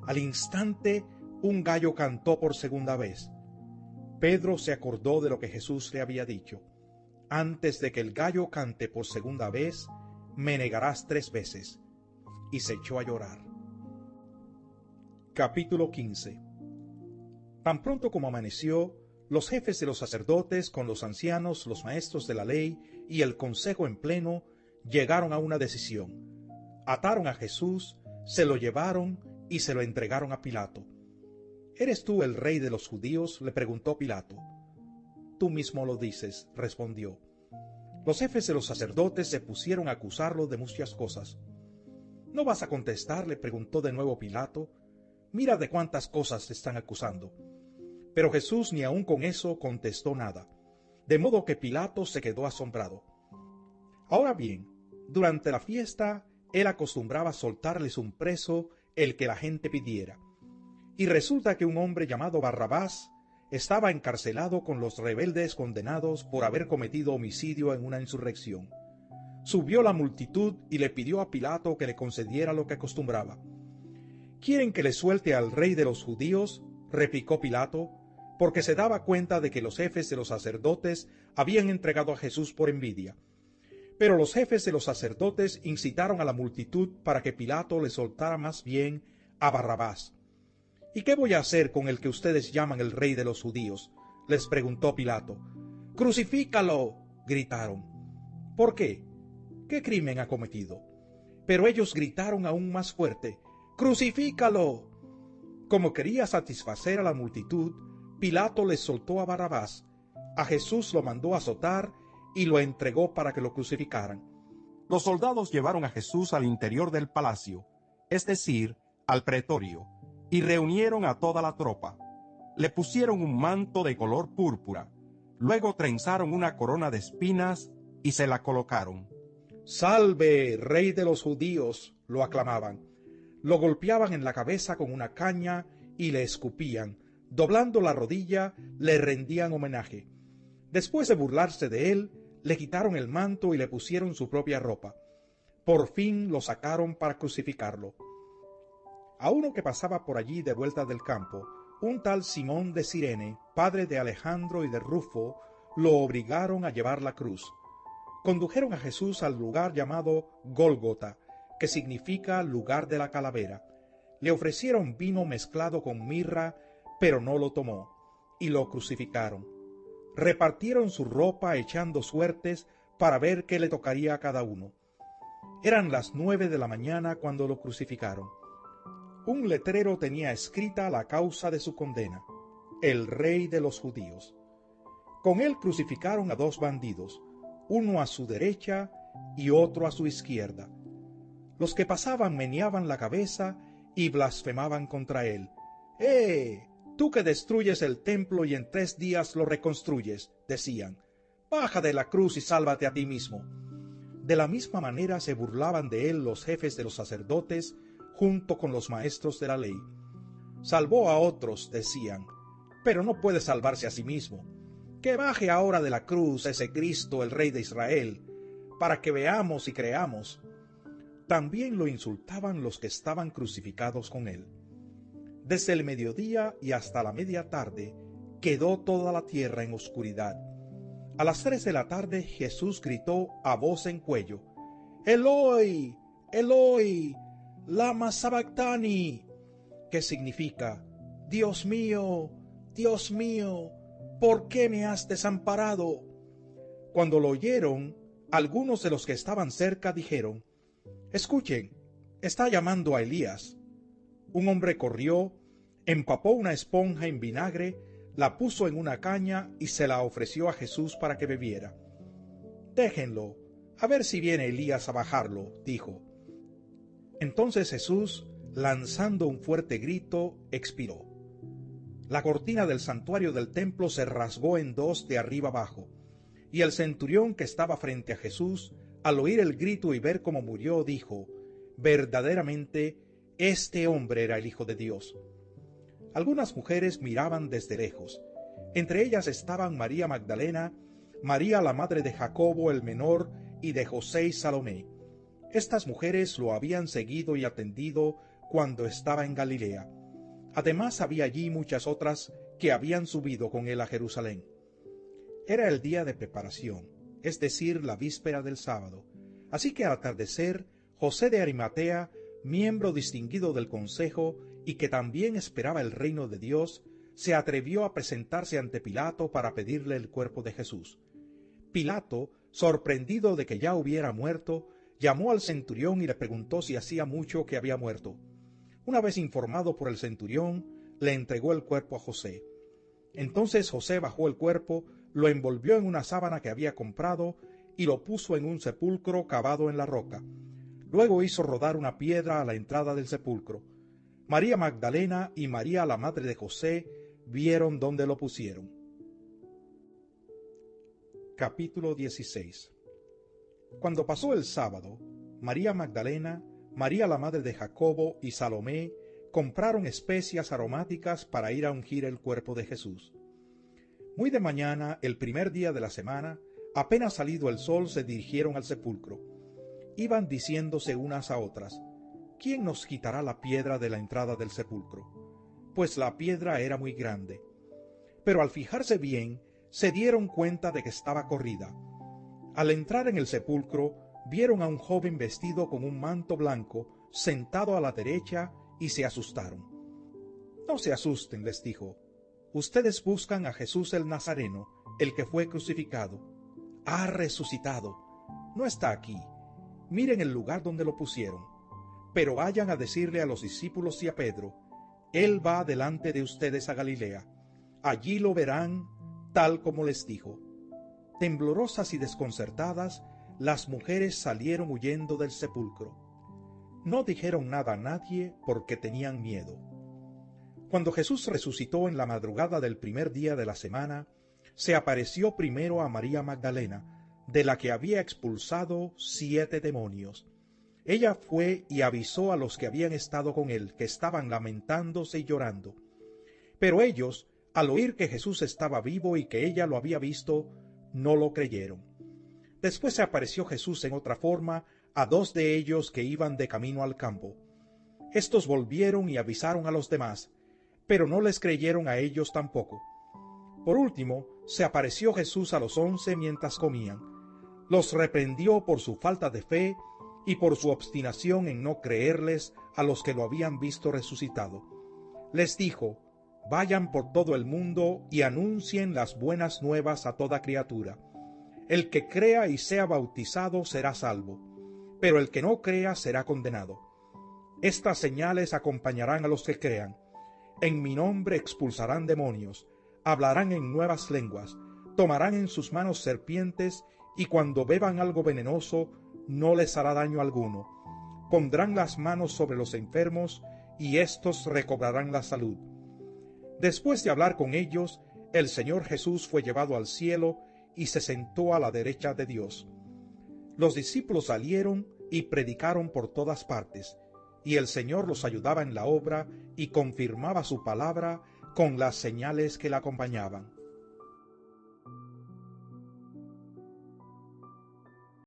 Al instante, un gallo cantó por segunda vez. Pedro se acordó de lo que Jesús le había dicho: «Antes de que el gallo cante por segunda vez, me negarás 3 veces». Y se echó a llorar. Capítulo 15. Tan pronto como amaneció, los jefes de los sacerdotes, con los ancianos, los maestros de la ley y el consejo en pleno, llegaron a una decisión. Ataron a Jesús, se lo llevaron y se lo entregaron a Pilato. «¿Eres tú el rey de los judíos?», le preguntó Pilato. «Tú mismo lo dices», respondió. Los jefes de los sacerdotes se pusieron a acusarlo de muchas cosas. «¿No vas a contestar?», le preguntó de nuevo Pilato. «Mira de cuántas cosas te están acusando». Pero Jesús ni aun con eso contestó nada, de modo que Pilato se quedó asombrado. Ahora bien, durante la fiesta, él acostumbraba soltarles un preso, el que la gente pidiera. Y resulta que un hombre llamado Barrabás estaba encarcelado con los rebeldes condenados por haber cometido homicidio en una insurrección. Subió la multitud y le pidió a Pilato que le concediera lo que acostumbraba. «¿Quieren que le suelte al rey de los judíos?», replicó Pilato, porque se daba cuenta de que los jefes de los sacerdotes habían entregado a Jesús por envidia. Pero los jefes de los sacerdotes incitaron a la multitud para que Pilato le soltara más bien a Barrabás. «¿Y qué voy a hacer con el que ustedes llaman el rey de los judíos?», les preguntó Pilato. «¡Crucifícalo!», gritaron. «¿Por qué? ¿Qué crimen ha cometido?». Pero ellos gritaron aún más fuerte: «¡Crucifícalo!». Como quería satisfacer a la multitud, Pilato les soltó a Barrabás. A Jesús lo mandó azotar y lo entregó para que lo crucificaran. Los soldados llevaron a Jesús al interior del palacio, es decir, al pretorio, y reunieron a toda la tropa. Le pusieron un manto de color púrpura, luego trenzaron una corona de espinas y se la colocaron. «¡Salve, Rey de los judíos!», lo aclamaban. Lo golpeaban en la cabeza con una caña y le escupían. Doblando la rodilla, le rendían homenaje. Después de burlarse de él, le quitaron el manto y le pusieron su propia ropa. Por fin lo sacaron para crucificarlo. A uno que pasaba por allí de vuelta del campo, un tal Simón de Cirene, padre de Alejandro y de Rufo, lo obligaron a llevar la cruz. Condujeron a Jesús al lugar llamado Gólgota, que significa lugar de la calavera. Le ofrecieron vino mezclado con mirra, pero no lo tomó, y lo crucificaron. Repartieron su ropa echando suertes para ver qué le tocaría a cada uno. Eran las 9 de la mañana cuando lo crucificaron. Un letrero tenía escrita la causa de su condena: el Rey de los Judíos. Con él crucificaron a 2 bandidos, uno a su derecha y otro a su izquierda. Los que pasaban meneaban la cabeza y blasfemaban contra él. Tú que destruyes el templo y en 3 días lo reconstruyes, decían, baja de la cruz y sálvate a ti mismo. De la misma manera se burlaban de él los jefes de los sacerdotes, junto con los maestros de la ley. Salvó a otros, decían, pero no puede salvarse a sí mismo. Que baje ahora de la cruz ese Cristo, el Rey de Israel, para que veamos y creamos. También lo insultaban los que estaban crucificados con él. Desde el mediodía y hasta la media tarde quedó toda la tierra en oscuridad. A las 3 de la tarde Jesús gritó a voz en cuello: «Eloi, Eloi, lama sabactani», que significa: «Dios mío, ¿por qué me has desamparado?». Cuando lo oyeron, algunos de los que estaban cerca dijeron: «Escuchen, está llamando a Elías». Un hombre corrió, empapó una esponja en vinagre, la puso en una caña y se la ofreció a Jesús para que bebiera. «Déjenlo, a ver si viene Elías a bajarlo», dijo. Entonces Jesús, lanzando un fuerte grito, expiró. La cortina del santuario del templo se rasgó en 2 de arriba abajo, y el centurión que estaba frente a Jesús, al oír el grito y ver cómo murió, dijo: «Verdaderamente, este hombre era el Hijo de Dios». Algunas mujeres miraban desde lejos. Entre ellas estaban María Magdalena, María la madre de Jacobo el menor y de José y Salomé. Estas mujeres lo habían seguido y atendido cuando estaba en Galilea. Además había allí muchas otras que habían subido con él a Jerusalén. Era el día de preparación, es decir, la víspera del sábado. Así que al atardecer, José de Arimatea, miembro distinguido del consejo y que también esperaba el reino de Dios, se atrevió a presentarse ante Pilato para pedirle el cuerpo de Jesús. Pilato, sorprendido de que ya hubiera muerto, llamó al centurión y le preguntó si hacía mucho que había muerto. Una vez informado por el centurión, le entregó el cuerpo a José. Entonces José bajó el cuerpo, lo envolvió en una sábana que había comprado y lo puso en un sepulcro cavado en la roca. Luego hizo rodar una piedra a la entrada del sepulcro. María Magdalena y María la madre de José vieron dónde lo pusieron. Capítulo 16. Cuando pasó el sábado, María Magdalena, María la madre de Jacobo y Salomé compraron especias aromáticas para ir a ungir el cuerpo de Jesús. Muy de mañana, el primer día de la semana, apenas salido el sol, se dirigieron al sepulcro. Iban diciéndose unas a otras: ¿quién nos quitará la piedra de la entrada del sepulcro? Pues la piedra era muy grande. Pero al fijarse bien, se dieron cuenta de que estaba corrida. Al entrar en el sepulcro, vieron a un joven vestido con un manto blanco, sentado a la derecha, y se asustaron. «No se asusten», les dijo. «Ustedes buscan a Jesús el Nazareno, el que fue crucificado. Ha resucitado. No está aquí. Miren el lugar donde lo pusieron. Pero vayan a decirle a los discípulos y a Pedro: Él va delante de ustedes a Galilea. Allí lo verán, tal como les dijo». Temblorosas y desconcertadas, las mujeres salieron huyendo del sepulcro. No dijeron nada a nadie porque tenían miedo. Cuando Jesús resucitó en la madrugada del primer día de la semana, se apareció primero a María Magdalena, de la que había expulsado 7 demonios. Ella fue y avisó a los que habían estado con él, que estaban lamentándose y llorando. Pero ellos, al oír que Jesús estaba vivo y que ella lo había visto, no lo creyeron. Después se apareció Jesús en otra forma a 2 de ellos que iban de camino al campo. Estos volvieron y avisaron a los demás, pero no les creyeron a ellos tampoco. Por último, se apareció Jesús a los 11 mientras comían. Los reprendió por su falta de fe y por su obstinación en no creerles a los que lo habían visto resucitado. Les dijo: vayan por todo el mundo y anuncien las buenas nuevas a toda criatura. El que crea y sea bautizado será salvo, pero el que no crea será condenado. Estas señales acompañarán a los que crean. En mi nombre expulsarán demonios, hablarán en nuevas lenguas, tomarán en sus manos serpientes, y cuando beban algo venenoso no les hará daño alguno. Pondrán las manos sobre los enfermos, y éstos recobrarán la salud. Después de hablar con ellos, el Señor Jesús fue llevado al cielo y se sentó a la derecha de Dios. Los discípulos salieron y predicaron por todas partes, y el Señor los ayudaba en la obra y confirmaba su palabra con las señales que la acompañaban.